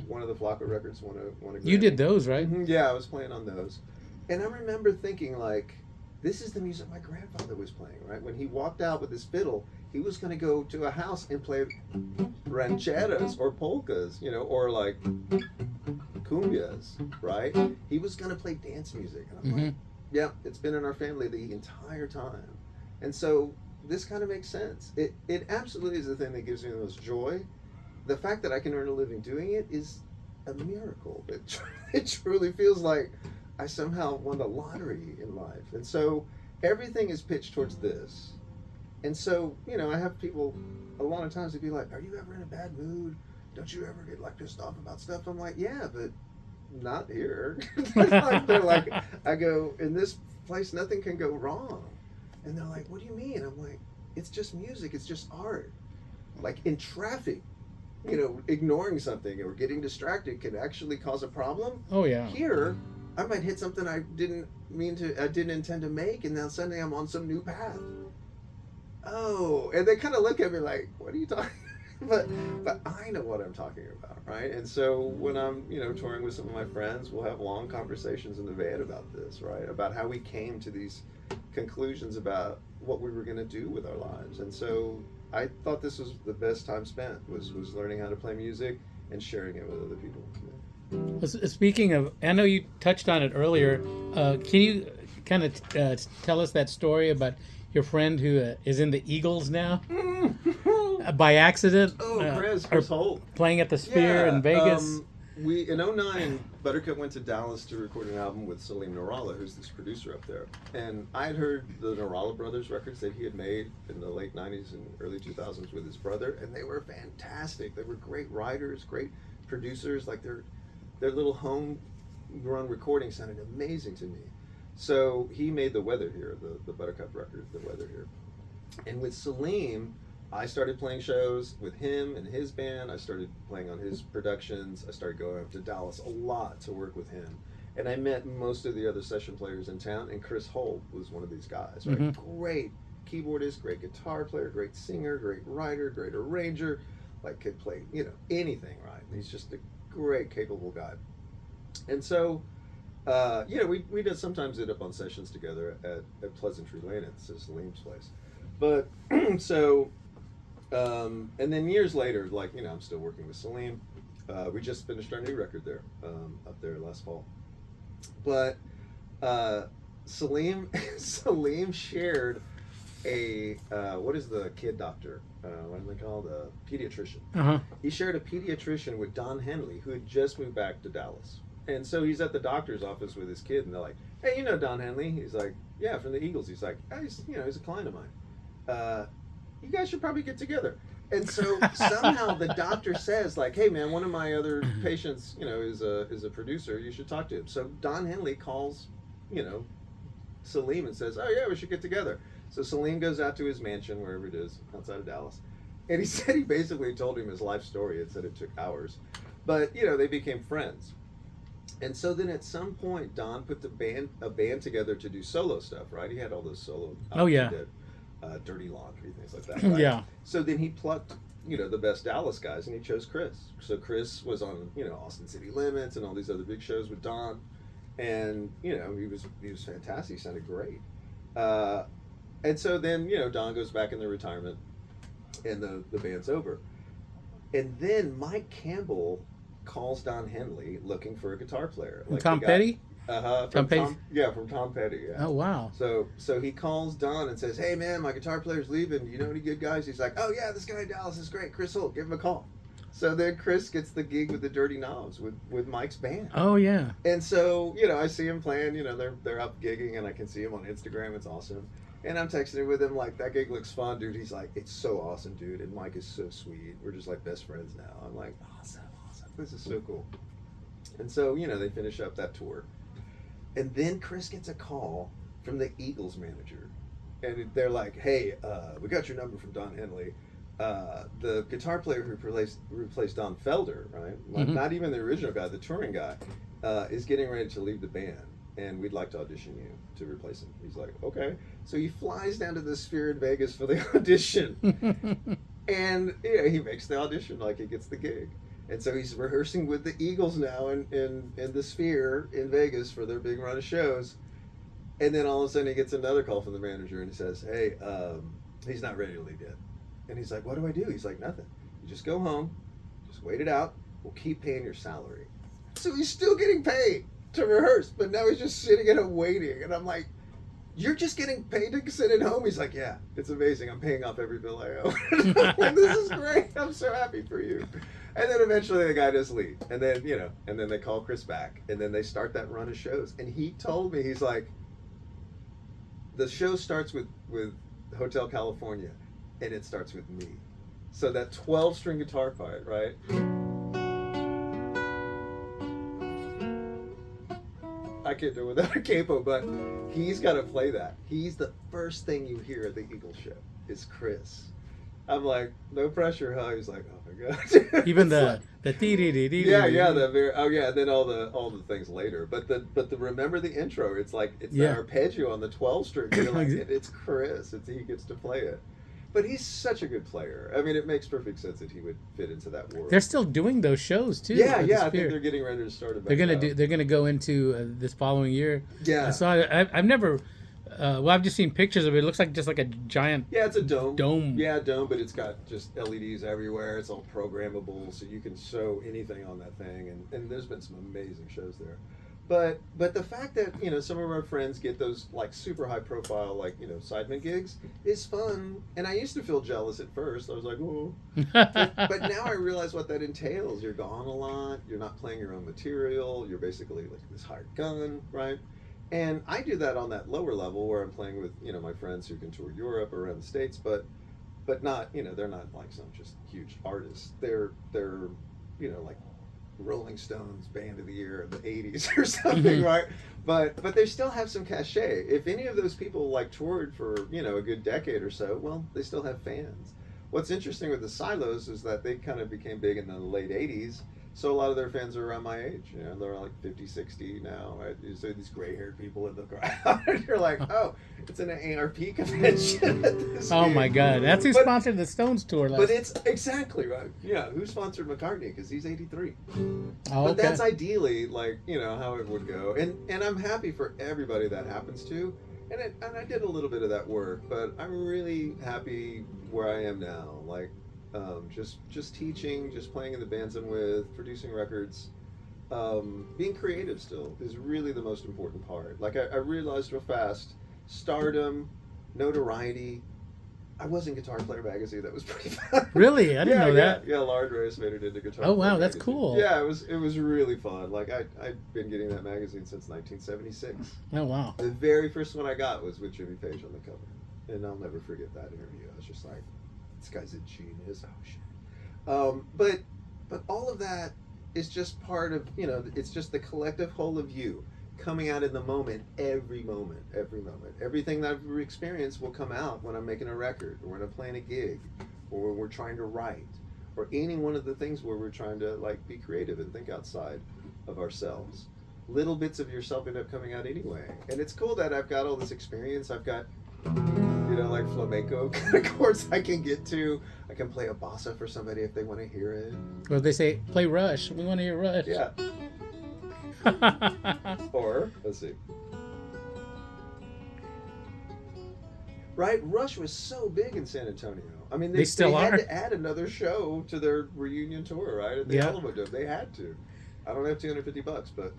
One of the Flacco records won a Grammy. You did those, right? Yeah, I was playing on those. And I remember thinking, like, this is the music my grandfather was playing, right? When he walked out with his fiddle, he was going to go to a house and play rancheras or polkas, or like cumbias, right? He was going to play dance music. And I'm like, yeah, it's been in our family the entire time. And so this kind of makes sense. It absolutely is the thing that gives me the most joy. The fact that I can earn a living doing it is a miracle. It truly feels like I somehow won the lottery in life. And so everything is pitched towards this. And so, I have people a lot of times, they'd be like, are you ever in a bad mood? Don't you ever get like pissed off about stuff? I'm like, yeah, but not here. They're like, I go, in this place, nothing can go wrong. And they're like, what do you mean? I'm like, it's just music. It's just art. Like in traffic, ignoring something or getting distracted can actually cause a problem. Oh, yeah. Here, I might hit something I didn't intend to make, and now suddenly I'm on some new path. Oh, and they kind of look at me like, what are you talking about? But I know what I'm talking about, right? And so when I'm, touring with some of my friends, we'll have long conversations in the van about this, right? About how we came to these conclusions about what we were going to do with our lives. And so I thought this was the best time spent, was learning how to play music and sharing it with other people. Speaking of, I know you touched on it earlier. Can you kind of tell us that story about your friend who is in the Eagles now? By accident? Oh, Chris Holt. Playing at the Sphere in Vegas? In 2009, Buttercup went to Dallas to record an album with Salim Narala, who's this producer up there. And I had heard the Narala Brothers records that he had made in the late 90s and early 2000s with his brother, and they were fantastic. They were great writers, great producers. Like their little homegrown recording sounded amazing to me. So he made The Weather Here, the Buttercup record, The Weather Here. And with Salim, I started playing shows with him and his band. I started playing on his productions. I started going up to Dallas a lot to work with him. And I met most of the other session players in town, and Chris Holt was one of these guys, right? Great keyboardist, great guitar player, great singer, great writer, great arranger, like could play, anything, right? And he's just a great, capable guy. And so, we did sometimes end up on sessions together at Pleasantry Lane at Salim's place. But, so, and then years later, like, I'm still working with Salim. We just finished our new record there, up there last fall. But Salim shared a, what is the kid doctor? What are they called? A pediatrician. He shared a pediatrician with Don Henley, who had just moved back to Dallas. And so he's at the doctor's office with his kid, and they're like, hey, Don Henley? He's like, yeah, from the Eagles. He's like, oh, he's a client of mine. You guys should probably get together. And so somehow the doctor says, like, hey, man, one of my other patients, is a producer. You should talk to him. So Don Henley calls, Salim and says, oh, yeah, we should get together. So Salim goes out to his mansion, wherever it is, outside of Dallas. And he said he basically told him his life story. It said it took hours. But, they became friends. And so then at some point, Don put a band together to do solo stuff, right? He had all those solo Oh, yeah. he did, Dirty Laundry, things like that, right? Yeah. So then he plucked, the best Dallas guys, and he chose Chris. So Chris was on, Austin City Limits and all these other big shows with Don. And, he was fantastic. He sounded great. And so then, Don goes back in the retirement, and the band's over. And then Mike Campbell calls Don Henley looking for a guitar player. Like Tom Petty? From Tom Petty. Yeah. Oh, wow. So he calls Don and says, "Hey man, my guitar player's leaving. Do you know any good guys?" He's like, "Oh yeah, this guy in Dallas is great, Chris Holt. Give him a call." So then Chris gets the gig with the Dirty Knobs with Mike's band. Oh yeah. And so I see him playing. They're up gigging, and I can see him on Instagram. It's awesome. And I'm texting with him like, "That gig looks fun, dude." He's like, "It's so awesome, dude." And Mike is so sweet. We're just like best friends now. I'm like, awesome. This is so cool. And so, they finish up that tour. And then Chris gets a call from the Eagles manager. And they're like, "Hey, we got your number from Don Henley. The guitar player who replaced Don Felder, right? Mm-hmm. Not even the original guy, the touring guy, is getting ready to leave the band. And we'd like to audition you to replace him." He's like, "Okay." So he flies down to the Sphere in Vegas for the audition. And he makes the audition, like he gets the gig. And so he's rehearsing with the Eagles now in the Sphere in Vegas for their big run of shows. And then all of a sudden he gets another call from the manager, and he says, "Hey, he's not ready to leave yet." And he's like, "What do I do?" He's like, "Nothing. You just go home, just wait it out. We'll keep paying your salary." So he's still getting paid to rehearse, but now he's just sitting at home waiting. And I'm like, "You're just getting paid to sit at home?" He's like, "Yeah, it's amazing. I'm paying off every bill I owe." Like, "This is great. I'm so happy for you." And then eventually the guy does leave. And then, and then they call Chris back. And then they start that run of shows. And he told me, he's like, the show starts with Hotel California, and it starts with me. So that 12-string guitar part, right? I can't do it without a capo, but he's got to play that. He's the first thing you hear at the Eagles show is Chris. I'm like, "No pressure, huh?" He's like, "Oh my god." Even the dee. Yeah, and then all the things later. But the remember the intro. It's like the arpeggio on the 12 string. You're like, it's Chris. He gets to play it. But he's such a good player. I mean, it makes perfect sense that he would fit into that world. They're still doing those shows too. Yeah. I think they're getting ready to start. They're gonna go into this following year. Yeah. I saw it. I've never. I've just seen pictures of it. It looks like just like a giant. Yeah, it's a dome. Dome. Yeah, dome, but it's got just LEDs everywhere. It's all programmable, so you can show anything on that thing. And there's been some amazing shows there. But the fact that some of our friends get those like super high profile like sideman gigs is fun. And I used to feel jealous at first. I was like, "Oh," but now I realize what that entails. You're gone a lot. You're not playing your own material. You're basically like this hired gun, right? And I do that on that lower level where I'm playing with my friends who can tour Europe or around the States, but not they're not like some just huge artists. They're like Rolling Stones Band of the Year of the '80s or something, right? But they still have some cachet. If any of those people like toured for a good decade or so, well, they still have fans. What's interesting with the Silos is that they kind of became big in the late '80s. So a lot of their fans are around my age. They're like 50, 60 now. Right? So these gray-haired people in the crowd. You're like, "Oh, it's an ARP convention at this Oh game." my God, that's who sponsored the Stones tour last. But it's exactly right. Yeah, who sponsored McCartney? Because he's 83. Oh, But okay. that's ideally like how it would go. And I'm happy for everybody that happens to. And I did a little bit of that work, but I'm really happy where I am now. Like. Just teaching, just playing in the bands I'm with, producing records, being creative still is really the most important part. Like I realized real fast, stardom, notoriety. I was in Guitar Player magazine. That was pretty fun. Really? I didn't know that. Yeah, Lard Reyes made it into Guitar Oh Player wow, that's magazine. cool. Yeah, it was really fun. Like I'd been getting that magazine since 1976. Oh wow. The very first one I got was with Jimmy Page on the cover, and I'll never forget that interview. I was just like, "This guy's a genius." Oh shit. But all of that is just part of it's just the collective whole of you. coming out in the moment, every moment, every moment. Everything that I've experienced will come out when I'm making a record, or when I'm playing a gig, or when we're trying to write, or any one of the things where we're trying to like be creative and think outside of ourselves. Little bits of yourself end up coming out anyway. And it's cool that I've got all this experience. I've got, like flamenco kind of chords I can get to. I can play a bossa for somebody if they want to hear it. Well, they say, play Rush. We want to hear Rush. Yeah. Or, let's see. Right? Rush was so big in San Antonio. I mean, They still had are. to add another show to their reunion tour, right? At the Alamo Dome. They had to. I don't have $250,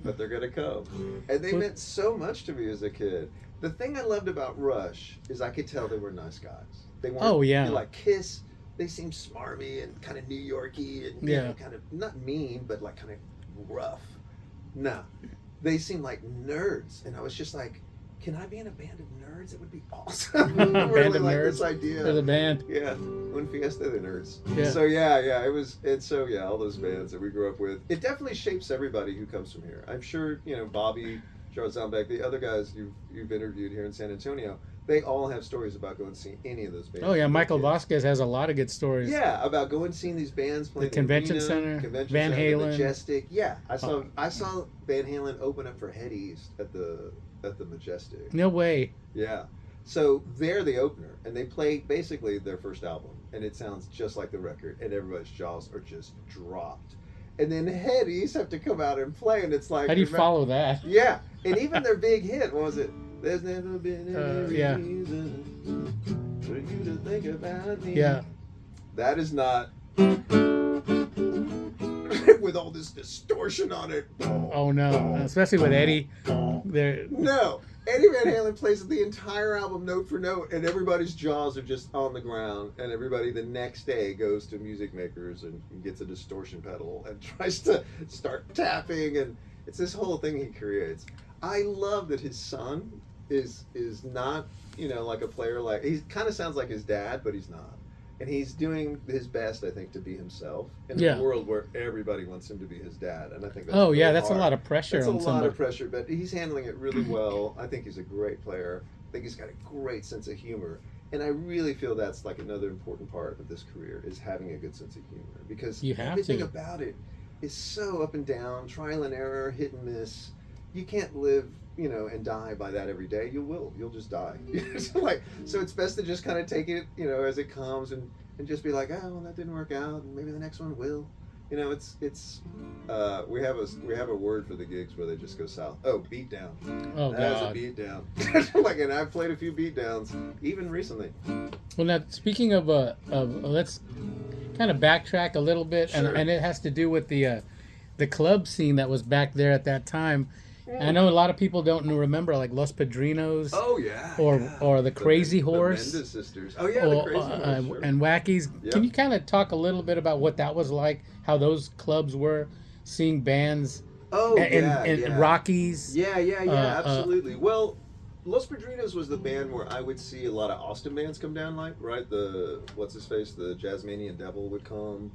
but they're gonna come. And they meant so much to me as a kid. The thing I loved about Rush is I could tell they were nice guys. They weren't like Kiss. They seemed smarmy and kind of New Yorky and you know, kind of not mean, but like kind of rough. No, they seemed like nerds, and I was just like, can I be in a band of nerds? It would be awesome. I really like this idea. For the band. Yeah, Un Fiesta de Nerds. Yeah. So yeah, all those bands that we grew up with. It definitely shapes everybody who comes from here. I'm sure, Bobby, Charles Zalbeck, the other guys you've interviewed here in San Antonio, they all have stories about going and seeing any of those bands. Oh yeah, Michael Vasquez has a lot of good stories. Yeah, about going and seeing these bands playing the Convention Center, Van Halen, Majestic. Yeah, I saw Van Halen open up for Head East at the Majestic. No way. Yeah. So they're the opener, and they play basically their first album, and it sounds just like the record, and everybody's jaws are just dropped. And then Head East have to come out and play, and it's like, how do you follow that? Yeah, and even their big hit, what was it? There's never been any reason for you to think about me. Yeah. That is not with all this distortion on it. Oh no, especially with Eddie. No, Eddie Van Halen plays the entire album note for note, and everybody's jaws are just on the ground, and everybody the next day goes to Music Makers and gets a distortion pedal and tries to start tapping, and it's this whole thing he creates. I love that his son is not, like a player, like he kind of sounds like his dad, but he's not. And he's doing his best, I think, to be himself in a world where everybody wants him to be his dad. And I think that's really that's hard. A lot of pressure that's on a somebody. lot of pressure, but he's handling it really well. I think he's a great player. I think he's got a great sense of humor. And I really feel that's like another important part of this career is having a good sense of humor. Because everything about it is so up and down, trial and error, hit and miss. You can't live, and die by that every day. You'll just die. So it's best to just kind of take it, as it comes and just be like, oh, well, that didn't work out, and maybe the next one will. We have a word for the gigs where they just go south. Oh, beat down. Oh, that's God. a beat down. And I've played a few beat downs even recently. Well, now speaking of let's kind of backtrack a little bit, Sure. and it has to do with the club scene that was back there at that time. I know a lot of people don't remember, like Los Padrinos. Oh yeah. Or the Crazy Horse. The Mendes sisters. Oh yeah, the Crazy Horse. Sure. And Wackies. Yep. Can you kind of talk a little bit about what that was like? How those clubs were, seeing bands. And Rockies. Yeah, absolutely. Well, Los Padrinos was the band where I would see a lot of Austin bands come down, right? The what's his face, the Jazzmanian Devil would come.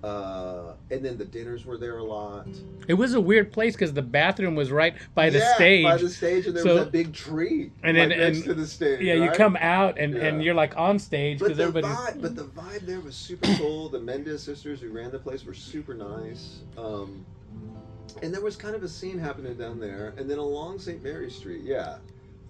And then the dinners were there a lot. It was a weird place because the bathroom was right by the stage. By the stage, and there was that big tree next to the stage. Yeah, right? You come out and you're like on stage because everybody. But the vibe there was super cool. The Mendes sisters who ran the place were super nice. And there was kind of a scene happening down there, and then along St. Mary Street,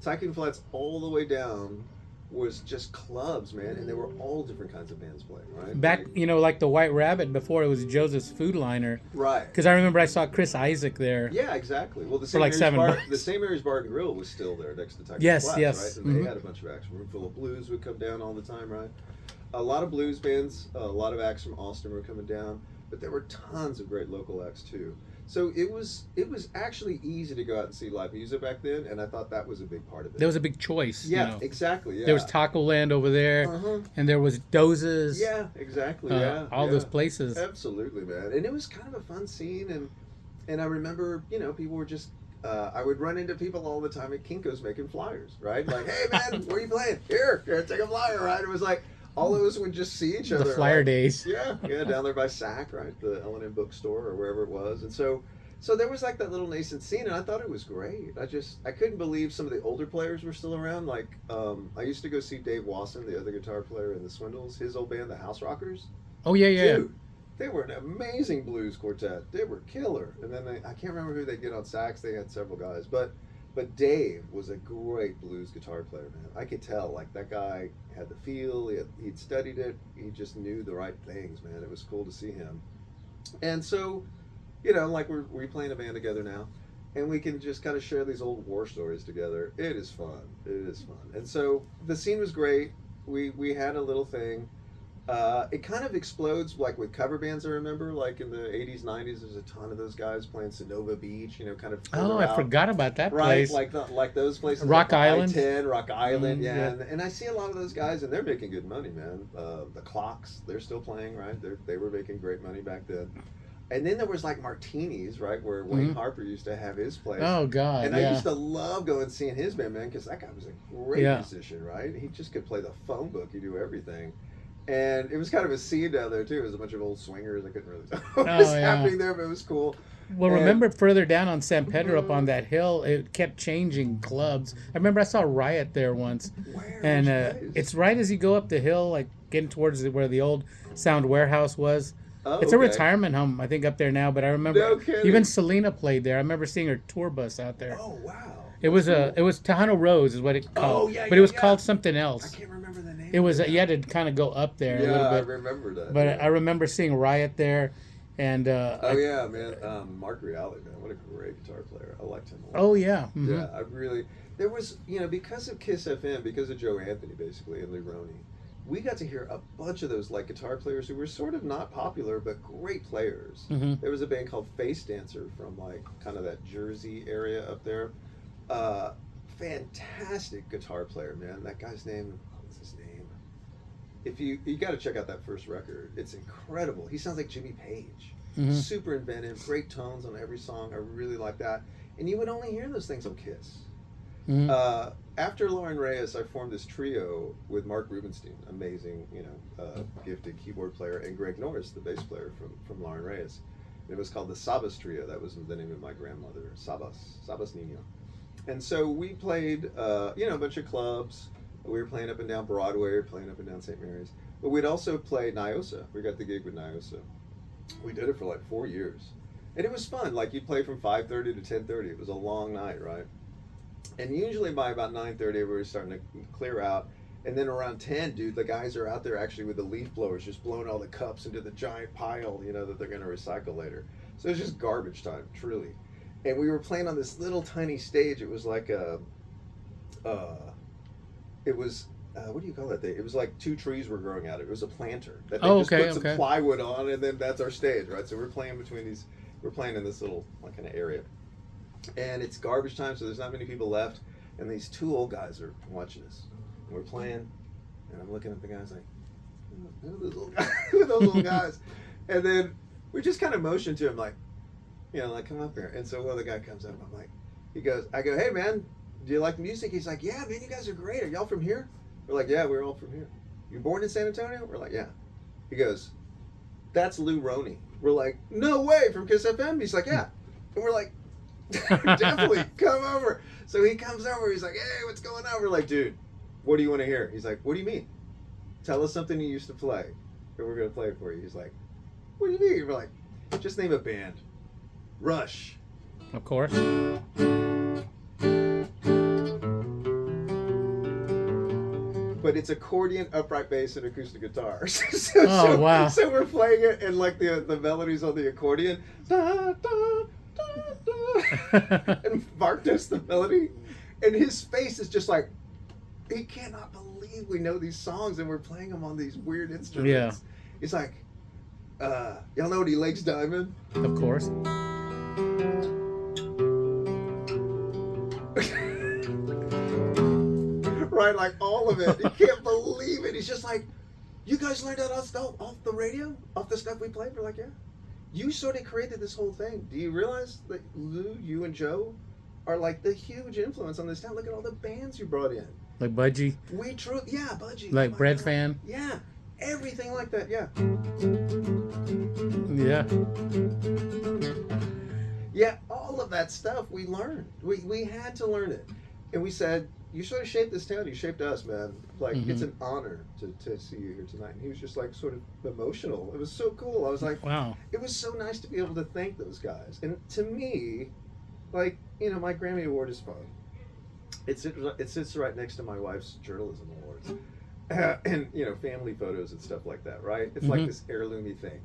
Tycoon Flats all the way down was just clubs, man, and there were all different kinds of bands playing, right? Back, like the White Rabbit before it was Joseph's Food Liner. Right. Because I remember I saw Chris Isaac there. Yeah, exactly. Well, the for like $7. The St. Mary's Bar and Grill was still there next to Tycoon Flats, yes. right? And they had a bunch of acts. Roomful of Blues would come down all the time, right? A lot of blues bands, a lot of acts from Austin were coming down, but there were tons of great local acts too. So it was actually easy to go out and see live music back then, and I thought that was a big part of it. There was a big choice. Yeah, exactly. Yeah. There was Taco Land over there, and there was Dozes. Yeah, exactly. All those places. Absolutely, man. And it was kind of a fun scene, and I remember, people were just. I would run into people all the time at Kinko's making flyers, right? Like, hey man, where are you playing? Here, take a flyer, right? It was like. All of us would just see each other. The flyer days. Yeah, down there by SAC, right? The L&M bookstore or wherever it was. And so So there was like that little nascent scene, and I thought it was great. I couldn't believe some of the older players were still around. Like, I used to go see Dave Wasson, the other guitar player in the Swindles, his old band, the House Rockers. Oh yeah. Dude, they were an amazing blues quartet. They were killer. And then I can't remember who they get on sax. They had several guys, but Dave was a great blues guitar player, man. I could tell, like, that guy had the feel. He'd studied it. He just knew the right things, man. It was cool to see him. And so, like we're playing a band together now, and we can just kind of share these old war stories together. It is fun. It is fun. And so the scene was great. We had a little thing. It kind of explodes like with cover bands. I remember, like in the 80s, 90s, there's a ton of those guys playing Sonova Beach, kind of. Oh, I forgot about that right, place. like those places. Rock like Island. I-10, Rock Island, yeah. And I see a lot of those guys, and they're making good money, man. The Clocks, they're still playing, right? They were making great money back then. And then there was like Martini's, right, where Wayne Harper used to have his place. Oh God! And I used to love going and seeing his band, man, because that guy was a great musician, right? He just could play the phone book. He knew everything. And it was kind of a scene down there, too. It was a bunch of old swingers. I couldn't really tell what was happening there, but it was cool. Well, remember further down on San Pedro up on that hill, it kept changing clubs. I remember I saw Riot there once. Where? And it's right as you go up the hill, like getting towards where the old Sound Warehouse was. Oh, it's a retirement home, I think, up there now. But I remember even Selena played there. I remember seeing her tour bus out there. Oh, wow. It was Tejano Rose is what it called. Oh, yeah, but it was called something else. I can't remember the name. It was you had to kind of go up there a little bit. I remember that. But I remember seeing Riot there, and yeah, man, Mark Reale, man, what a great guitar player. I liked him a lot. Oh yeah, yeah. There was because of Kiss FM, because of Joe Anthony basically and Lee Roney, we got to hear a bunch of those like guitar players who were sort of not popular but great players. There was a band called Face Dancer from like kind of that Jersey area up there. Fantastic guitar player, man. That guy's name, what's his name? If you got to check out that first record. It's incredible. He sounds like Jimmy Page. Super inventive, great tones on every song. I really like that. And you would only hear those things on Kiss. After Lauren Reyes, I formed this trio with Mark Rubenstein, amazing, gifted keyboard player, and Greg Norris, the bass player from Lauren Reyes. And it was called the Sabas Trio. That was the name of my grandmother, Sabas Nino. And so we played, a bunch of clubs. We were playing up and down Broadway, or playing up and down St. Mary's. But we'd also play Nyosa. We got the gig with Nyosa. We did it for like 4 years. And it was fun. Like, you'd play from 5:30 to 10:30. It was a long night, right? And usually by about 9:30, everybody's starting to clear out. And then around 10, dude, the guys are out there actually with the leaf blowers just blowing all the cups into the giant pile, that they're going to recycle later. So it's just garbage time, truly. And we were playing on this little tiny stage. It was like what do you call that thing? It was like 2 trees were growing out of it. It was a planter that they just put some plywood on, and then that's our stage, right? So we're playing in this little like kind of area. And it's garbage time, so there's not many people left. And these 2 old guys are watching us. And we're playing, and I'm looking at the guys like, who are those little guys? Who are those little guys? And then we just kind of motion to him like, like, come up here. And so one other guy comes up, I'm like, I go, hey man, do you like the music? He's like, yeah, man, you guys are great. Are y'all from here? We're like, yeah, we're all from here. You born in San Antonio? We're like, yeah. He goes, that's Lou Roney. We're like, no way, from Kiss FM? He's like, yeah. And we're like, definitely, come over. So he comes over, he's like, hey, what's going on? We're like, dude, what do you want to hear? He's like, what do you mean? Tell us something you used to play, and we're going to play it for you. He's like, what do you mean? We're like, just name a band. Rush. Of course. But it's accordion, upright bass, and acoustic guitar. Wow. So we're playing it, and like the melodies on the accordion. Da, da, da, da. And Mark does the melody. And his face is just like, he cannot believe we know these songs and we're playing them on these weird instruments. Yeah. He's like, y'all know He Lakes Diamond? Of course. Right, like all of it. He can't believe it. He's just like, you guys learned that off the radio? Off the stuff we played? We're like, yeah. You sort of created this whole thing. Do you realize that Lou, you and Joe are like the huge influence on this town? Look at all the bands you brought in. Like Budgie? Budgie. Like Bread God. Fan? Yeah. Everything like that, yeah. Yeah. Yeah, all of that stuff we learned. We had to learn it. And we said, you sort of shaped this town. You shaped us, man. Like, it's Mm-hmm. an honor to see you here tonight. And he was just like sort of emotional. It was so cool. I was like, Wow. it was so nice to be able to thank those guys. And to me, like, my Grammy Award is fun. It sits right next to my wife's journalism awards. And, family photos and stuff like that, right? It's like Mm-hmm. this heirloomy thing.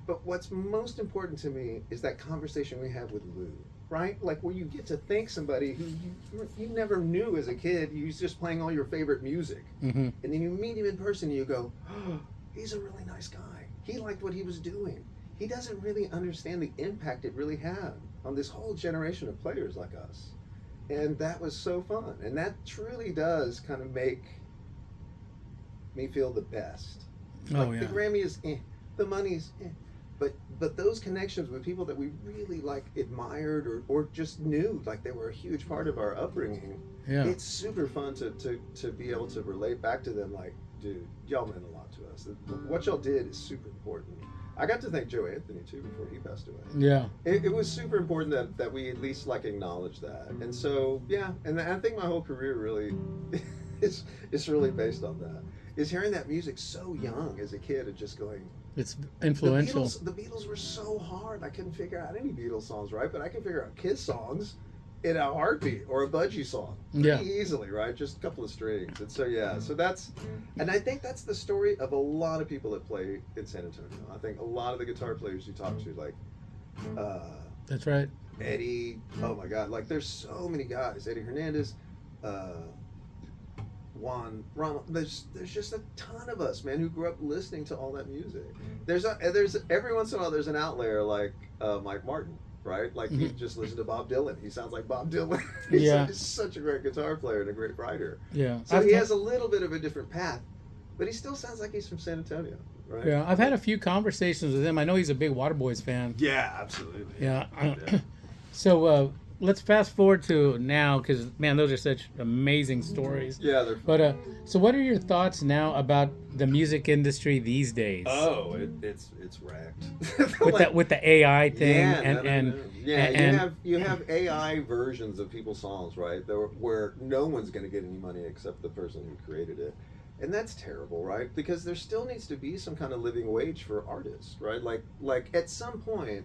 But what's most important to me is that conversation we have with Lou, right? Like where you get to thank somebody who you never knew as a kid. You was just playing all your favorite music. Mm-hmm. And then you meet him in person and you go, oh, he's a really nice guy. He liked what he was doing. He doesn't really understand the impact it really had on this whole generation of players like us. And that was so fun. And that truly does kind of make me feel the best. Oh Like yeah. the Grammy is the money's but those connections with people that we really like admired or just knew like they were a huge part of our upbringing. Yeah. It's super fun to be able to relate back to them like, dude, y'all meant a lot to us. What y'all did is super important. I got to thank Joe Anthony too before he passed away. Yeah. It was super important that we at least like acknowledge that. And so yeah, and I think my whole career really is really based on that. Is hearing that music so young as a kid and just going, It's influential. The Beatles were so hard. I couldn't figure out any Beatles songs, right? But I can figure out Kiss songs in a heartbeat or a Budgie song pretty easily, right? Just a couple of strings. And so, yeah, and I think that's the story of a lot of people that play in San Antonio. I think a lot of the guitar players you talk to, like That's right. Eddie, oh my God, like there's so many guys. Eddie Hernandez, Juan Ronald. There's just a ton of us, man, who grew up listening to all that music. There's every once in a while there's an outlier like Mike Martin, right? Like he just listened to Bob Dylan. He sounds like Bob Dylan. He's such a great guitar player and a great writer. Yeah. So he has a little bit of a different path, but he still sounds like he's from San Antonio, right? Yeah, I've had a few conversations with him. I know he's a big Waterboys fan. Yeah, absolutely. Yeah. So let's fast forward to now, because man, those are such amazing stories. Yeah, they're. But so what are your thoughts now about the music industry these days? Oh, it's wrecked. With the AI thing you have AI versions of people's songs, right? Where no one's going to get any money except the person who created it. And that's terrible, right? Because there still needs to be some kind of living wage for artists, right? Like at some point,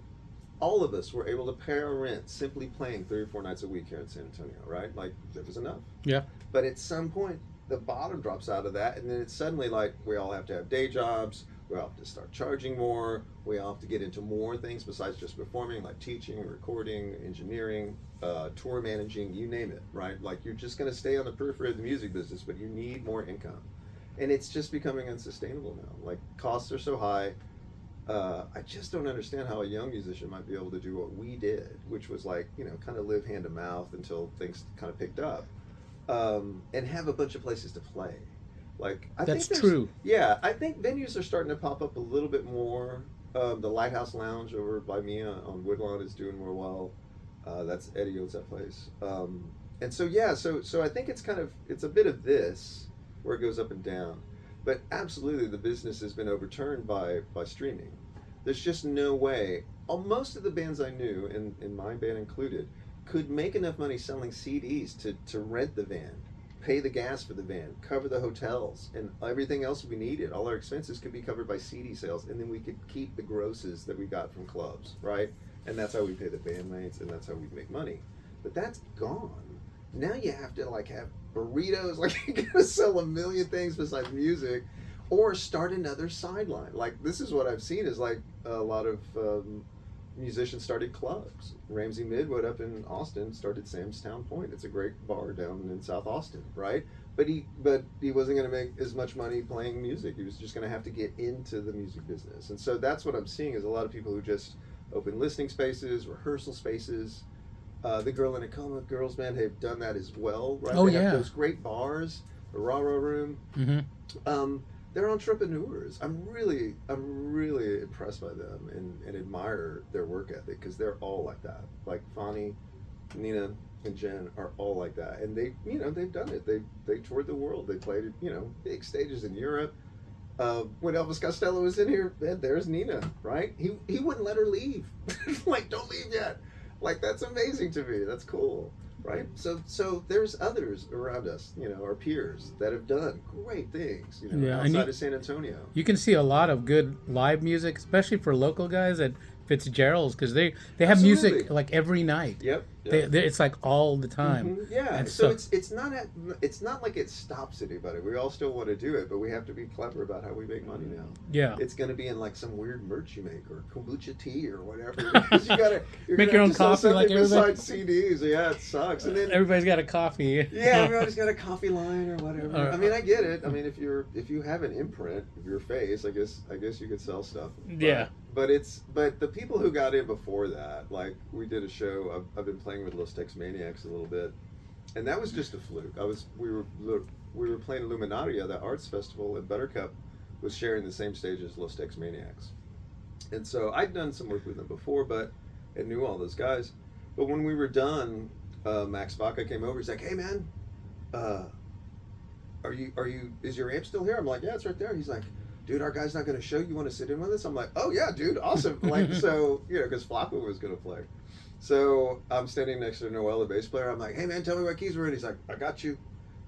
all of us were able to pay our rent simply playing 3 or 4 nights a week here in San Antonio, right? Like there was enough. Yeah. But at some point, the bottom drops out of that, and then it's suddenly like we all have to have day jobs. We all have to start charging more. We all have to get into more things besides just performing, like teaching, recording, engineering, tour managing, you name it, right? Like you're just going to stay on the periphery of the music business, but you need more income. And it's just becoming unsustainable now. Like costs are so high. I just don't understand how a young musician might be able to do what we did, which was like, kind of live hand to mouth until things kind of picked up, and have a bunch of places to play. Like That's true. Yeah, I think venues are starting to pop up a little bit more. The Lighthouse Lounge over by me on Woodlawn is doing more well. That's Eddie owns that place. And so yeah, so I think it's a bit of this where it goes up and down. But absolutely, the business has been overturned by streaming. There's just no way. Most of the bands I knew, and my band included, could make enough money selling CDs to rent the van, pay the gas for the van, cover the hotels, and everything else we needed. All our expenses could be covered by CD sales, and then we could keep the grosses that we got from clubs, right? And that's how we pay the bandmates, and that's how we make money. But that's gone. Now you have to like have burritos, like you gotta sell a million things besides music, or start another sideline. Like this is what I've seen is like a lot of musicians started clubs. Ramsey Midwood up in Austin started Sam's Town Point. It's a great bar down in South Austin, right? But he wasn't going to make as much money playing music. He was just going to have to get into the music business. And so that's what I'm seeing is a lot of people who just open listening spaces, rehearsal spaces. The Girl in a Coma Girls Band have done that as well, right? Oh, they yeah. have those great bars, the Raw Room. Mm-hmm. They're entrepreneurs. I'm really impressed by them and admire their work ethic because they're all like that. Like Fonnie, Nina, and Jen are all like that, and they've done it. They toured the world. They played at big stages in Europe. When Elvis Costello was in here, there's Nina, right? He wouldn't let her leave. Like, don't leave yet. Like that's amazing to me. That's cool, right? So there's others around us, our peers that have done great things, Yeah, and outside of San Antonio. you can see a lot of good live music, especially for local guys at Fitzgerald's, because they have music Absolutely. like every night. Yep. Yep. It's like all the time, Yeah, and so so it's not like it stops anybody. We all still want to do it, but we have to be clever about how we make money now. yeah, It's going to be in like some weird merch you make or kombucha tea or whatever. Because you're Make gonna your have own to sell coffee like something everybody. besides CDs. Yeah, it sucks. And then Everybody's got a coffee. yeah, everybody's got a coffee line or whatever. Or- I mean, I get it. I mean, if you have an imprint of your face, I guess you could sell stuff. Yeah. But the people who got in before that, like we did a show. I've been playing with Los Tex Maniacs a little bit, and that was just a fluke. We were playing Illuminaria, the arts festival, and Buttercup was sharing the same stage as Los Tex Maniacs, and so I'd done some work with them before, but I knew all those guys. But when we were done, Max Vaca came over. He's like, "Hey man, is your amp still here?" I'm like, "Yeah, it's right there." He's like, "Dude, our guy's not going to show. You want to sit in with us?" I'm like, "Oh yeah, dude, awesome!" Like, so because Flacco was going to play. So I'm standing next to Noel, the bass player. I'm like, "Hey man, tell me what keys we're in." He's like, "I got you."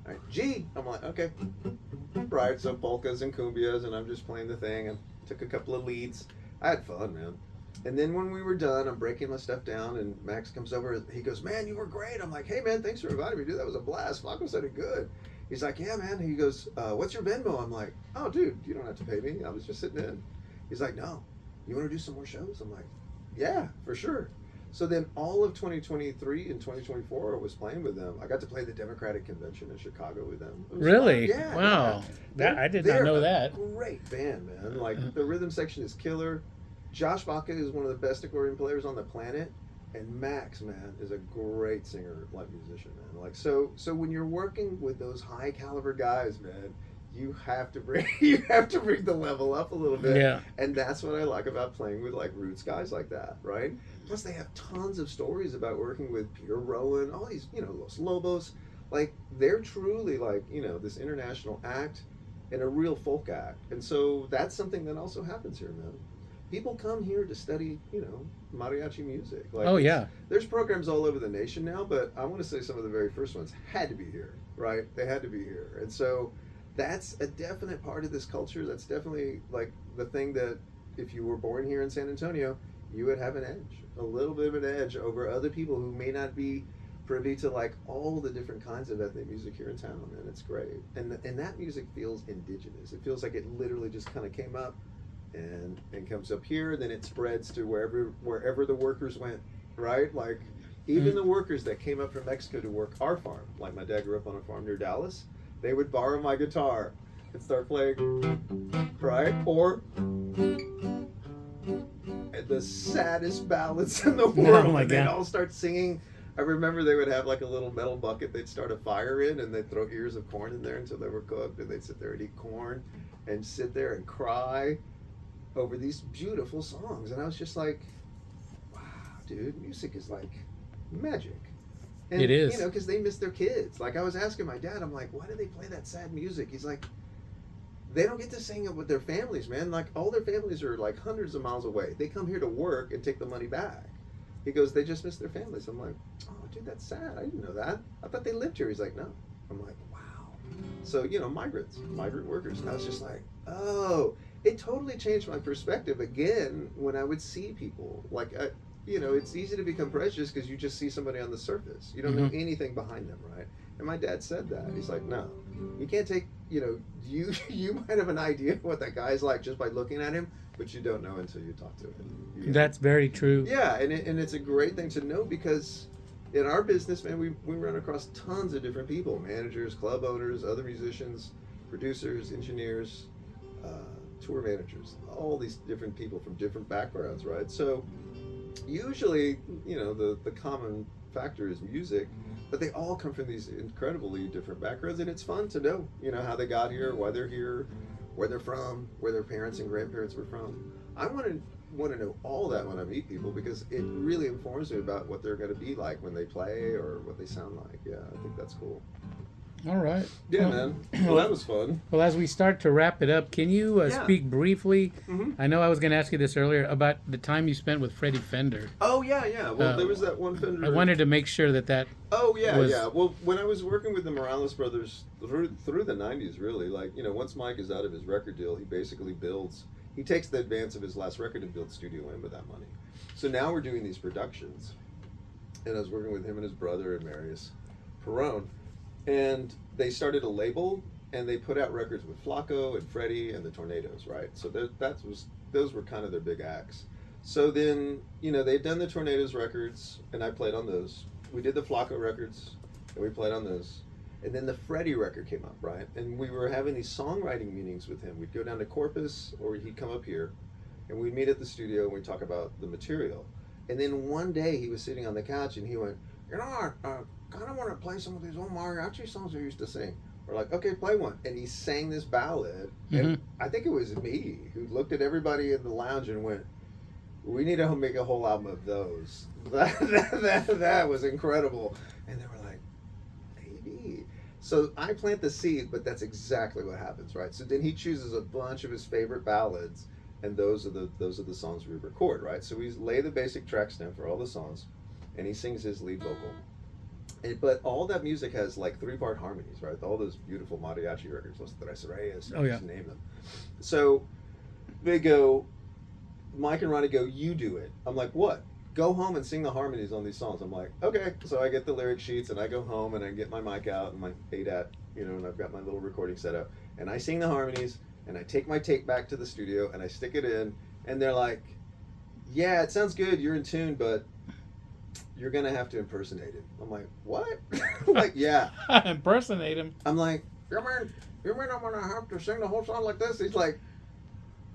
All right, G. I'm like, "Okay." Right, so polkas and cumbias, and I'm just playing the thing, and took a couple of leads. I had fun, man. And then when we were done, I'm breaking my stuff down, and Max comes over. He goes, "Man, you were great." I'm like, "Hey man, thanks for inviting me, dude. That was a blast. Flacco said it good." He's like, "Yeah, man." He goes, "What's your Venmo?" I'm like, "Oh, dude, you don't have to pay me. I was just sitting in." He's like, "No, you want to do some more shows?" I'm like, "Yeah, for sure." So then all of 2023 and 2024, I was playing with them. I got to play the Democratic Convention in Chicago with them. It was Really? fun. Yeah. Wow. Yeah. I did not know a that. Great band, man. Like the rhythm section is killer. Josh Baca is one of the best accordion players on the planet, and Max, man, is a great singer, like musician, man. Like so when you're working with those high caliber guys, man, you have to bring the level up a little bit. Yeah. And that's what I like about playing with like roots guys like that, right? Plus they have tons of stories about working with Peter Rowan, all these, Los Lobos. Like they're truly like, this international act and a real folk act. And so that's something that also happens here, man. People come here to study, mariachi music. Like Oh yeah. there's programs all over the nation now, but I want to say some of the very first ones had to be here, right? They had to be here. And so that's a definite part of this culture. That's definitely like the thing that if you were born here in San Antonio, you would have an edge, a little bit of an edge over other people who may not be privy to like all the different kinds of ethnic music here in town, and it's great. And that music feels indigenous. It feels like it literally just kind of came up and comes up here, then it spreads to wherever the workers went, right? Like even the workers that came up from Mexico to work our farm, like my dad grew up on a farm near Dallas, they would borrow my guitar and start playing, right? Or the saddest ballads in the world, Oh my and they'd God. all start singing. I remember they would have like a little metal bucket they'd start a fire in, and they'd throw ears of corn in there until they were cooked, and they'd sit there and eat corn and sit there and cry over these beautiful songs. And I was just like, wow, dude, music is like magic. And, It is. because they miss their kids. Like I was asking my dad, I'm like, why do they play that sad music? He's like, they don't get to sing it with their families, man. Like all their families are like hundreds of miles away. They come here to work and take the money back. He goes, they just miss their families. I'm like, oh, dude, that's sad. I didn't know that. I thought they lived here. He's like, no. I'm like, wow. So, migrant workers. And I was just like, oh, it totally changed my perspective again when I would see people. Like, it's easy to become prejudiced because you just see somebody on the surface. You don't know anything behind them, right? And my dad said that. He's like, no, you can't take, you might have an idea of what that guy's like just by looking at him, but you don't know until you talk to him. That's very true. Yeah, and it's a great thing to know because in our business, man, we run across tons of different people, managers, club owners, other musicians, producers, engineers, tour managers, all these different people from different backgrounds, right? So usually, the common factor is music, but they all come from these incredibly different backgrounds, and it's fun to know, how they got here, why they're here, where they're from, where their parents and grandparents were from. I want to know all that when I meet people because it really informs me about what they're going to be like when they play or what they sound like. Yeah, I think that's cool. All right. Yeah, Well, man. Well, that was fun. well, as we start to wrap it up, can you Yeah. speak briefly? hmm I know I was going to ask you this earlier about the time you spent with Freddie Fender. Oh yeah, yeah. Well, there was that one Fender. I wanted to make sure that Oh yeah, was. yeah. Well, when I was working with the Morales brothers through the '90s, really, like once Mike is out of his record deal, he basically builds. He takes the advance of his last record and builds Studio M with that money. So now we're doing these productions, and I was working with him and his brother and Marius Perone, and they started a label and they put out records with Flacco and Freddie and the Tornadoes, right? So those were kind of their big acts. So then they'd done the Tornadoes records and I played on those. We did the Flacco records and we played on those. And then the Freddie record came up, right? And we were having these songwriting meetings with him. We'd go down to Corpus or he'd come up here and we'd meet at the studio and we'd talk about the material. And then one day he was sitting on the couch and he went, I kind of want to play some of these old mariachi songs I used to sing. We're like, okay, play one. And he sang this ballad. And I think it was me who looked at everybody in the lounge and went, we need to make a whole album of those. That was incredible. And they were like, maybe. So I plant the seed, but that's exactly what happens, right? So then he chooses a bunch of his favorite ballads, and those are the songs we record, right? So we lay the basic tracks down for all the songs, and he sings his lead vocal. But all that music has like 3-part harmonies, right? All those beautiful mariachi records, Los Tres Reyes, Oh, yeah. just name them. So they go, Mike and Ronnie go, you do it. I'm like, what? Go home and sing the harmonies on these songs. I'm like, okay. So I get the lyric sheets and I go home and I get my mic out and my ADAT, and I've got my little recording set up. And I sing the harmonies and I take my tape back to the studio and I stick it in. And they're like, yeah, it sounds good. You're in tune, but you're going to have to impersonate it. I'm like, what? Like, yeah. Impersonate him. I'm like, you mean I'm going to have to sing the whole song like this? He's like,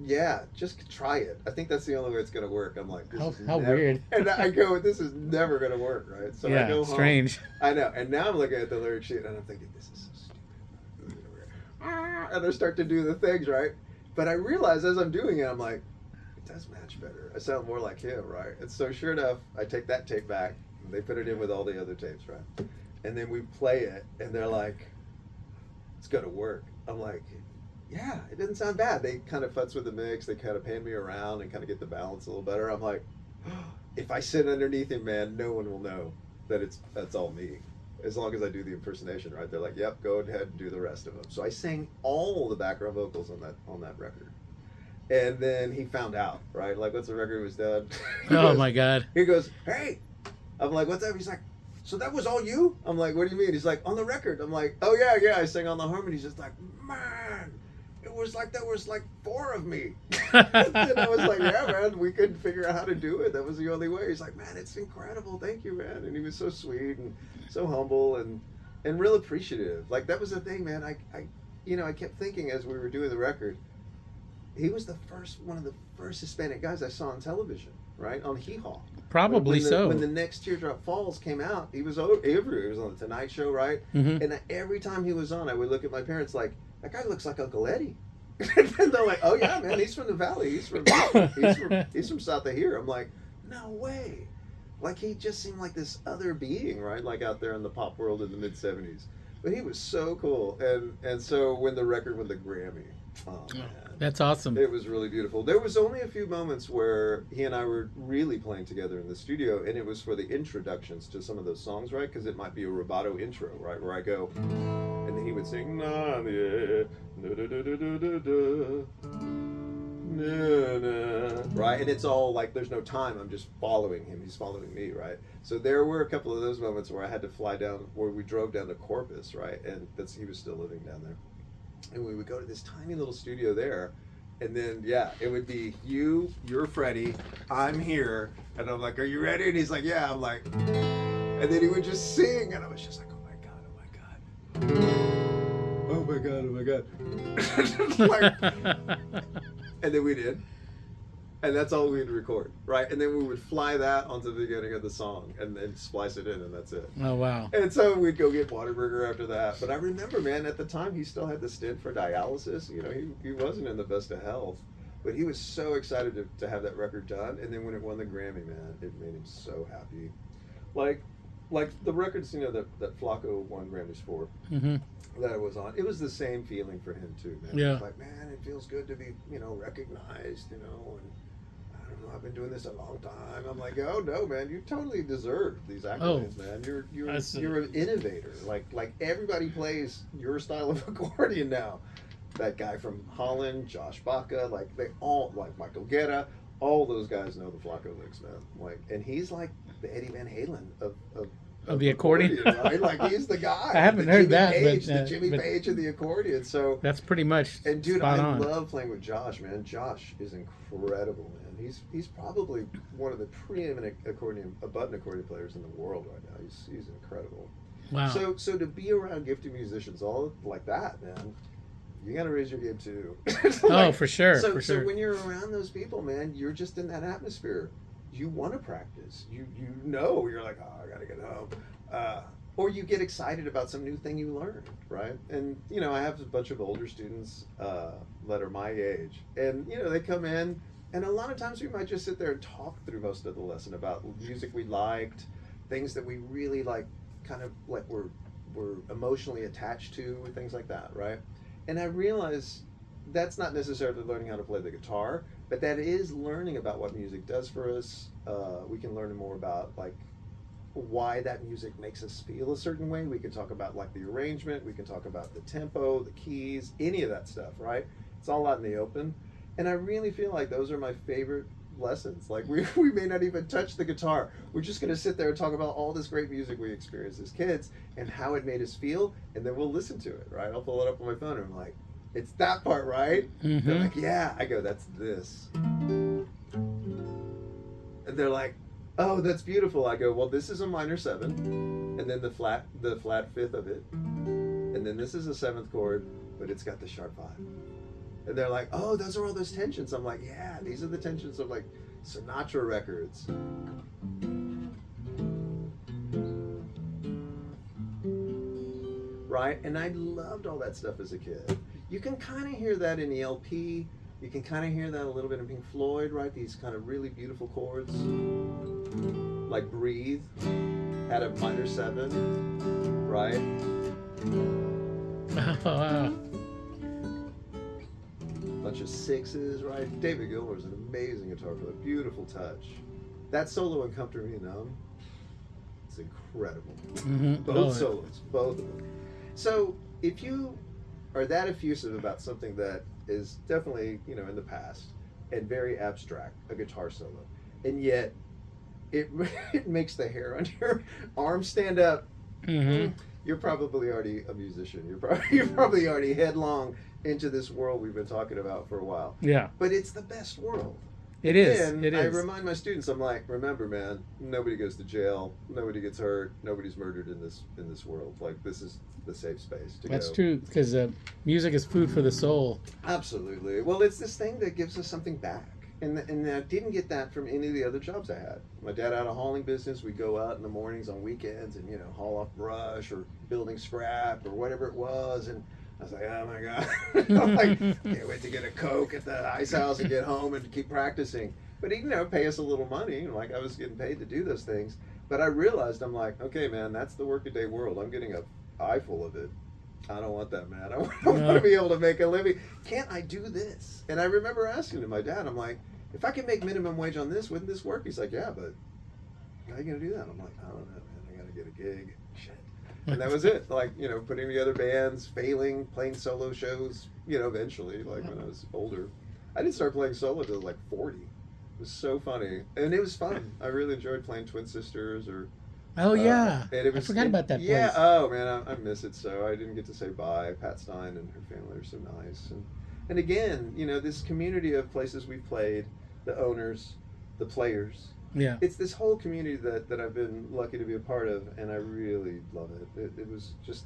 yeah, just try it. I think that's the only way it's going to work. I'm like, how weird. And I go, this is never going to work, right? So yeah, I go home. strange. I know. And now I'm looking at the lyric sheet and I'm thinking, this is so stupid. And I start to do the things, right? But I realize as I'm doing it, I'm like, it does match better. I sound more like him, right? And so sure enough, I take that tape back. And they put it in with all the other tapes, right? And then we play it and they're like, it's going to work. I'm like, yeah, it didn't sound bad. They kind of futz with the mix. They kind of pan me around and kind of get the balance a little better. I'm like, if I sit underneath him, man, no one will know that that's all me. As long as I do the impersonation, right? They're like, yep, go ahead and do the rest of them. So I sang all the background vocals on that record. And then he found out, right? Like once the record was done. My God. He goes, hey. I'm like, what's up? He's like, so that was all you? I'm like, what do you mean? He's like, on the record. I'm like, oh yeah, I sang on the harmonies. He's just like, man, it was like there was like 4 of me. And I was like, yeah, man, we couldn't figure out how to do it. That was the only way. He's like, man, it's incredible. Thank you, man. And he was so sweet and so humble and real appreciative. Like that was the thing, man. I kept thinking as we were doing the record, he was one of the first Hispanic guys I saw on television, right? On Hee Haw. Probably so. When the next Teardrop Falls came out, he was everywhere. He was on the Tonight Show, right? Mm-hmm. And every time he was on, I would look at my parents like, that guy looks like Uncle Eddie. And they're like, oh yeah, man, he's from the Valley. He's from south of here. I'm like, no way. Like he just seemed like this other being, right? Like out there in the pop world in the mid '70s. But he was so cool. And so when the record won the Grammy, oh man. That's awesome. It was really beautiful. There was only a few moments where he and I were really playing together in the studio, and it was for the introductions to some of those songs, right? Because it might be a rubato intro, right? Where I go, and then he would sing, na, na, right? And it's all like, there's no time. I'm just following him. He's following me, right? So there were a couple of those moments where I had to fly down, where we drove down to Corpus, right? And he was still living down there. And we would go to this tiny little studio there, and then it would be you're Freddie, I'm here, and I'm like, are you ready? And he's like, yeah. I'm like, and then he would just sing, and I was just like, oh my god, like, and then we did, and that's all we'd record, right? And then we would fly that onto the beginning of the song, and then splice it in, and that's it. Oh wow! And so we'd go get Whataburger after that. But I remember, man, at the time he still had the stint for dialysis. He wasn't in the best of health, but he was so excited to have that record done. And then when it won the Grammy, man, it made him so happy. Like, like the records, that Flacco won Grammys for, Mm-hmm. that I was on, it was the same feeling for him too, man. Yeah. It was like, man, it feels good to be, recognized, and I don't know, I've been doing this a long time. I'm like, oh no, man, you totally deserve these accolades, man. You're an innovator. Like everybody plays your style of accordion now. That guy from Holland, Josh Baca, like they all, like Michael Guerra, all those guys know the Flacco licks, man. Like, and he's like the Eddie Van Halen Of the accordion, right? Like he's the guy. I haven't the heard Jimmy that, Page, but the Jimmy Page of the accordion. So that's pretty much and dude, spot I on. love playing with Josh, man. Josh is incredible, man. He's probably one of the preeminent button accordion players in the world right now. He's incredible. Wow. So to be around gifted musicians all like that, man, you got to raise your game too. Oh, for sure. So when you're around those people, man, you're just in that atmosphere. You want to practice. You're like, oh, I got to get home. Or you get excited about some new thing you learned, right? And, I have a bunch of older students that are my age. And, they come in, and a lot of times we might just sit there and talk through most of the lesson about music we liked, things that we really like, kind of like we're emotionally attached to, things like that, right? And I realize that's not necessarily learning how to play the guitar, but that is learning about what music does for us. We can learn more about like why that music makes us feel a certain way. We can talk about like the arrangement. We can talk about the tempo, the keys, any of that stuff, right? It's all out in the open. And I really feel like those are my favorite lessons. Like we may not even touch the guitar. We're just going to sit there and talk about all this great music we experienced as kids and how it made us feel, and then we'll listen to it, right? I'll pull it up on my phone and I'm like, it's that part, right? Mm-hmm. They're like, yeah. I go, that's this. And they're like, oh, that's beautiful. I go, well, this is a minor 7, and then the flat 5th of it, and then this is a 7th chord, but it's got the sharp 5. And they're like, oh, those are all those tensions. I'm like, yeah, these are the tensions of like Sinatra records. Right? And I loved all that stuff as a kid. You can kind of hear that in the LP. You can kind of hear that a little bit in Pink Floyd, right? These kind of really beautiful chords. Like Breathe at a minor 7, right? Wow. Bunch of 6s, right? David Gilmour's an amazing guitar player, beautiful touch. That solo in Come to Me Numb, it's incredible. Mm-hmm. Both solos, both of them. So if you are that effusive about something that is definitely, in the past and very abstract, a guitar solo, and yet it makes the hair on your arm stand up, Mm-hmm. You're probably already a musician. You're probably already headlong into this world we've been talking about for a while. Yeah. But it's the best world. It is. And It is. I remind my students, I'm like, remember, man, nobody goes to jail, nobody gets hurt, nobody's murdered in this world. Like, this is the safe space to go. That's true, because music is food for the soul. Absolutely. Well, it's this thing that gives us something back. And I didn't get that from any of the other jobs I had. My dad had a hauling business. We'd go out in the mornings on weekends and, haul off brush or building scrap or whatever it was. And I was like, oh my God. I'm like, can't wait to get a Coke at the ice house and get home and keep practicing. But he'd, pay us a little money. Like, I was getting paid to do those things. But I realized, I'm like, okay, man, that's the workaday world. I'm getting an eye full of it. I don't want that, man. I want to be able to make a living. Can't I do this? And I remember asking to my dad, I'm like, if I could make minimum wage on this, wouldn't this work? He's like, yeah, but how are you going to do that? I'm like, I don't know, man. I got to get a gig. Shit. And that was it. Like, putting together bands, failing, playing solo shows, eventually, like when I was older. I didn't start playing solo until like 40. It was so funny. And it was fun. I really enjoyed playing Twin Sisters or... Oh, yeah. And I forgot about that place. Yeah, oh, man, I miss it so. I didn't get to say bye. Pat Stein and her family are so nice. And again, this community of places we've played, the owners, the players. Yeah. It's this whole community that I've been lucky to be a part of, and I really love it. It was just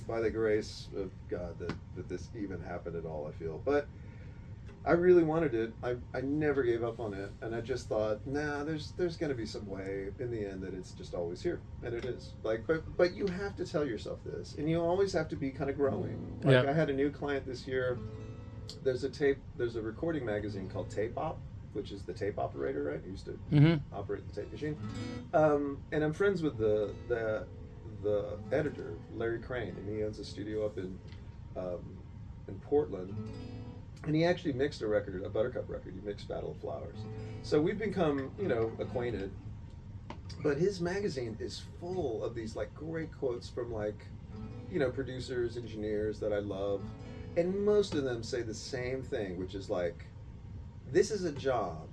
by the grace of God that this even happened at all, I feel. But I really wanted it. I never gave up on it, and I just thought, nah, there's going to be some way in the end that it's just always here, and it is. Like, but you have to tell yourself this, and you always have to be kind of growing. Like, I had a new client this year. There's a recording magazine called Tape Op, which is the tape operator, right? He used to Mm-hmm. operate the tape machine. And I'm friends with the editor, Larry Crane, and he owns a studio up um, in Portland. And he actually mixed a record, a Buttercup record. He mixed Battle of Flowers. So we've become, acquainted. But his magazine is full of these like great quotes from like, producers, engineers that I love. And most of them say the same thing, which is like, this is a job,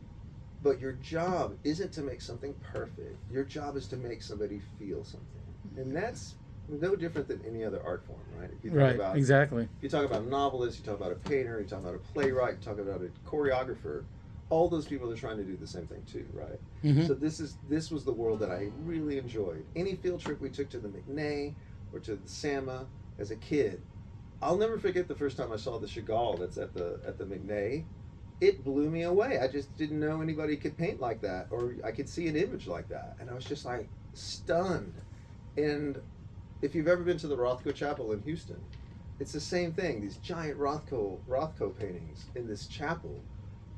but your job isn't to make something perfect. Your job is to make somebody feel something. And that's no different than any other art form, right? If you talk Right. about Exactly. if you talk about a novelist, you talk about a painter, you talk about a playwright, you talk about a choreographer, all those people are trying to do the same thing too, right? Mm-hmm. So this was the world that I really enjoyed. Any field trip we took to the McNay or to the Sama as a kid, I'll never forget the first time I saw the Chagall that's at the McNay. It blew me away. I just didn't know anybody could paint like that, or I could see an image like that, and I was just like stunned. And if you've ever been to the Rothko Chapel in Houston, it's the same thing. These giant Rothko paintings in this chapel,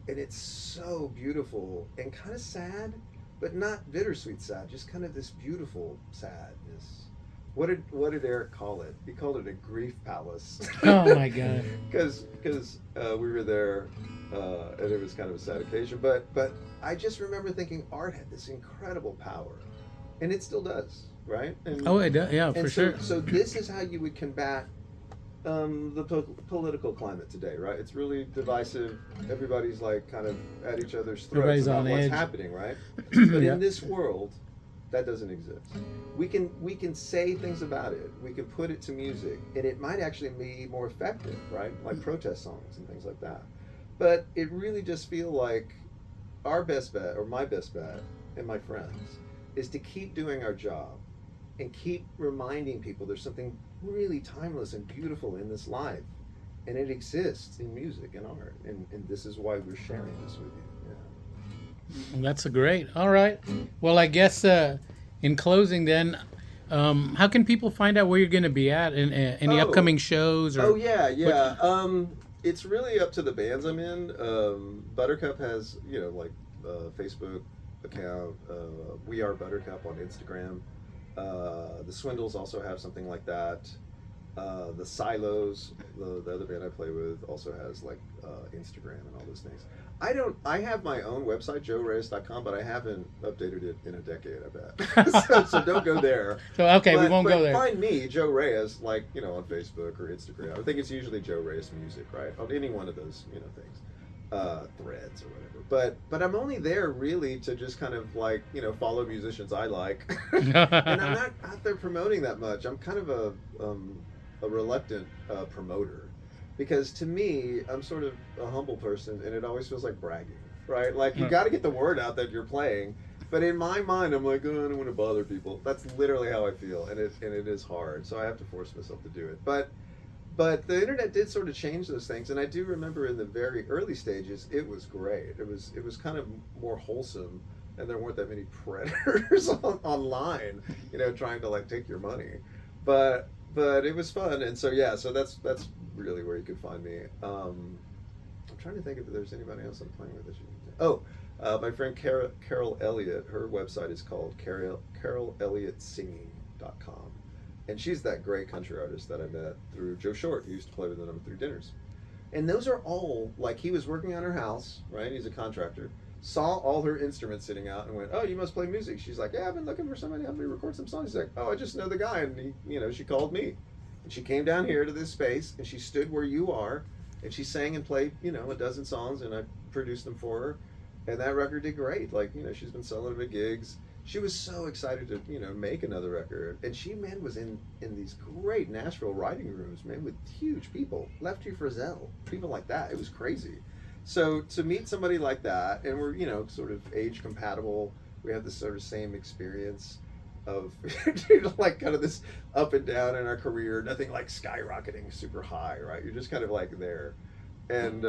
and it's so beautiful and kind of sad, but not bittersweet sad. Just kind of this beautiful sadness. What did Eric call it? He called it a grief palace. Oh my God. Because we were there, and it was kind of a sad occasion. But I just remember thinking art had this incredible power, and it still does, right? Oh, it does. Yeah, And for so, sure. so this is how you would combat the political climate today, right? It's really divisive. Everybody's like kind of at each other's throats Everybody's about on what's edge. happening, right? But Yeah. in this world, that doesn't exist. We can say things about it. We can put it to music, and it might actually be more effective, right? Like protest songs and things like that. But it really just feel like our best bet, or my best bet, and my friends, is to keep doing our job and keep reminding people there's something really timeless and beautiful in this life, and it exists in music and art, and this is why we're sharing this with you. Well, that's a great. All right. Well, I guess in closing, then, how can people find out where you're going to be at and any Oh. upcoming shows? Or Oh yeah. It's really up to the bands I'm in. Buttercup has like Facebook account. We are Buttercup on Instagram. The Swindles also have something like that. The Silos, the other band I play with, also has like Instagram and all those things. I have my own website, joereyes.com, but I haven't updated it in a decade, I bet. so don't go there. So we won't But go there. find me, Joe Reyes, like, on Facebook or Instagram. I think it's usually Joe Reyes Music, right? On any one of those, things. Threads or whatever. But I'm only there really to just kind of like, follow musicians I like. And I'm not out there promoting that much. I'm kind of a reluctant promoter. Because to me, I'm sort of a humble person, and it always feels like bragging, right? Like you got to get the word out that you're playing, but in my mind, I'm like, oh, I don't want to bother people. That's literally how I feel, and it is hard. So I have to force myself to do it. But the internet did sort of change those things, and I do remember in the very early stages, it was great. It was kind of more wholesome, and there weren't that many predators online, trying to like take your money. But it was fun, and so yeah, so that's really where you could find me. I'm trying to think if there's anybody else I'm playing with that you can. Oh, my friend Carol Elliott. Her website is called CarolElliottSinging.com, and she's that great country artist that I met through Joe Short, who used to play with them through dinners. And those are all like he was working on her house, right? He's a contractor. Saw all her instruments sitting out and went, "Oh, you must play music." She's like, "Yeah, I've been looking for somebody to help me record some songs." He's like, "Oh, I just know the guy," and she called me, and she came down here to this space, and she stood where you are, and she sang and played, a dozen songs, and I produced them for her, and that record did great. Like, she's been selling them at gigs. She was so excited to, make another record, and she, man, was in these great Nashville writing rooms, man, with huge people, Lefty Frizzell, people like that. It was crazy. So to meet somebody like that, and we're sort of age compatible, we have this sort of same experience of like kind of this up and down in our career, nothing like skyrocketing super high, right? You're just kind of like there, and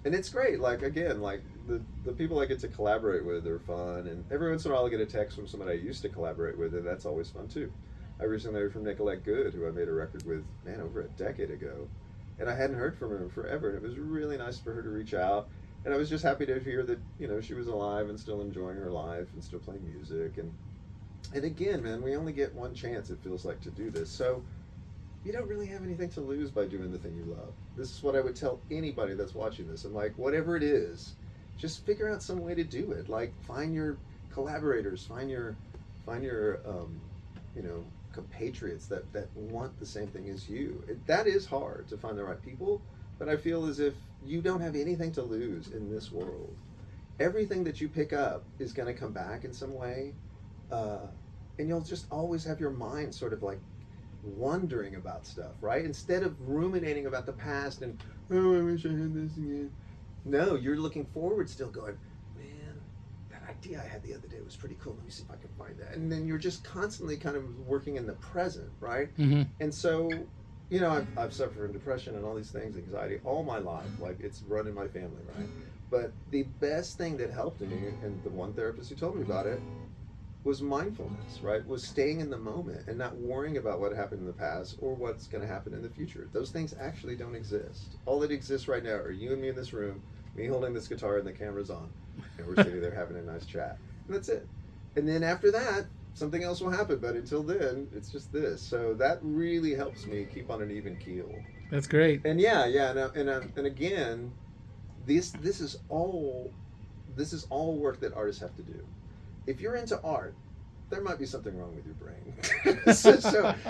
it's great. Like again, like the people I get to collaborate with are fun, and every once in a while I get a text from somebody I used to collaborate with, and that's always fun too. I recently heard from Nicolette Good, who I made a record with, man, over a decade ago. And I hadn't heard from her in forever, and it was really nice for her to reach out. And I was just happy to hear that, you know, she was alive and still enjoying her life and still playing music. And again, man, we only get one chance, it feels like, to do this. So you don't really have anything to lose by doing the thing you love. This is what I would tell anybody that's watching this. I'm like, whatever it is, just figure out some way to do it. Like, find your collaborators, find your you know, compatriots that want the same thing as you. That is hard to find the right people, but I feel as if you don't have anything to lose in this world. Everything that you pick up is going to come back in some way, and you'll just always have your mind sort of like wondering about stuff, right? Instead of ruminating about the past and, oh, I wish I had this again. No, you're looking forward still, going, man, that idea I had the other day was pretty cool. Let me see if I can find that. And then you're just constantly kind of working in the present, right? Mm-hmm. And so, you know, I've suffered from depression and all these things, anxiety, all my life. Like, it's run in my family, right? But the best thing that helped me, and the one therapist who told me about it, was mindfulness, right? Was staying in the moment and not worrying about what happened in the past or what's going to happen in the future. Those things actually don't exist. All that exists right now are you and me in this room, me holding this guitar and the camera's on, and we're sitting there having a nice chat. And that's it. And then after that, something else will happen. But until then, it's just this. So that really helps me keep on an even keel. That's great. And and again, this is all work that artists have to do. If you're into art, there might be something wrong with your brain.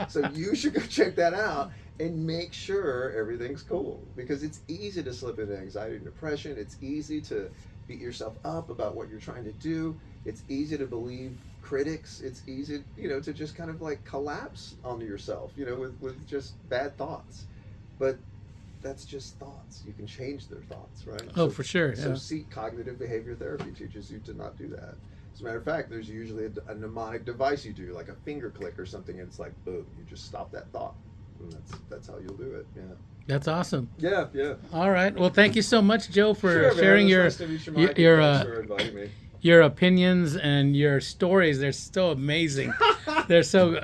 so you should go check that out and make sure everything's cool, because it's easy to slip into anxiety and depression. It's easy to beat yourself up about what you're trying to do. It's easy to believe critics. It's easy, you know, to just kind of like collapse onto yourself, you know, with just bad thoughts. But that's just thoughts. You can change their thoughts, right? Oh, for sure. So Yeah. seek cognitive behavior therapy teaches you to not do that. As a matter of fact, there's usually a mnemonic device you do, like a finger click or something, and it's like, boom, you just stop that thought. And that's how you'll do it. Yeah. That's awesome. Yeah, yeah. All right. Well, thank you so much, Joe, for Sure, man. sharing It your was nice to meet you, Mike, your and thanks for inviting me. your opinions and your stories. They're so amazing. There's so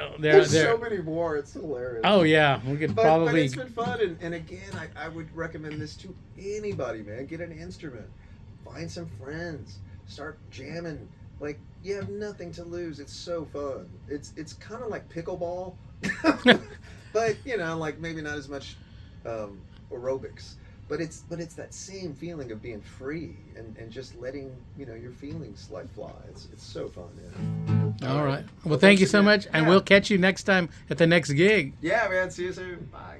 many more. It's hilarious. Oh yeah, we could But probably. it's been fun, and again, I would recommend this to anybody, man. Get an instrument, find some friends, start jamming. Like, you have nothing to lose. It's so fun. It's kind of like pickleball, but you know, like maybe not as much aerobics. But it's that same feeling of being free and just letting, you know, your feelings like fly. It's so fun. Yeah. All right. Well, thank you so much, and Yeah. we'll catch you next time at the next gig. Yeah, man. See you soon. Bye.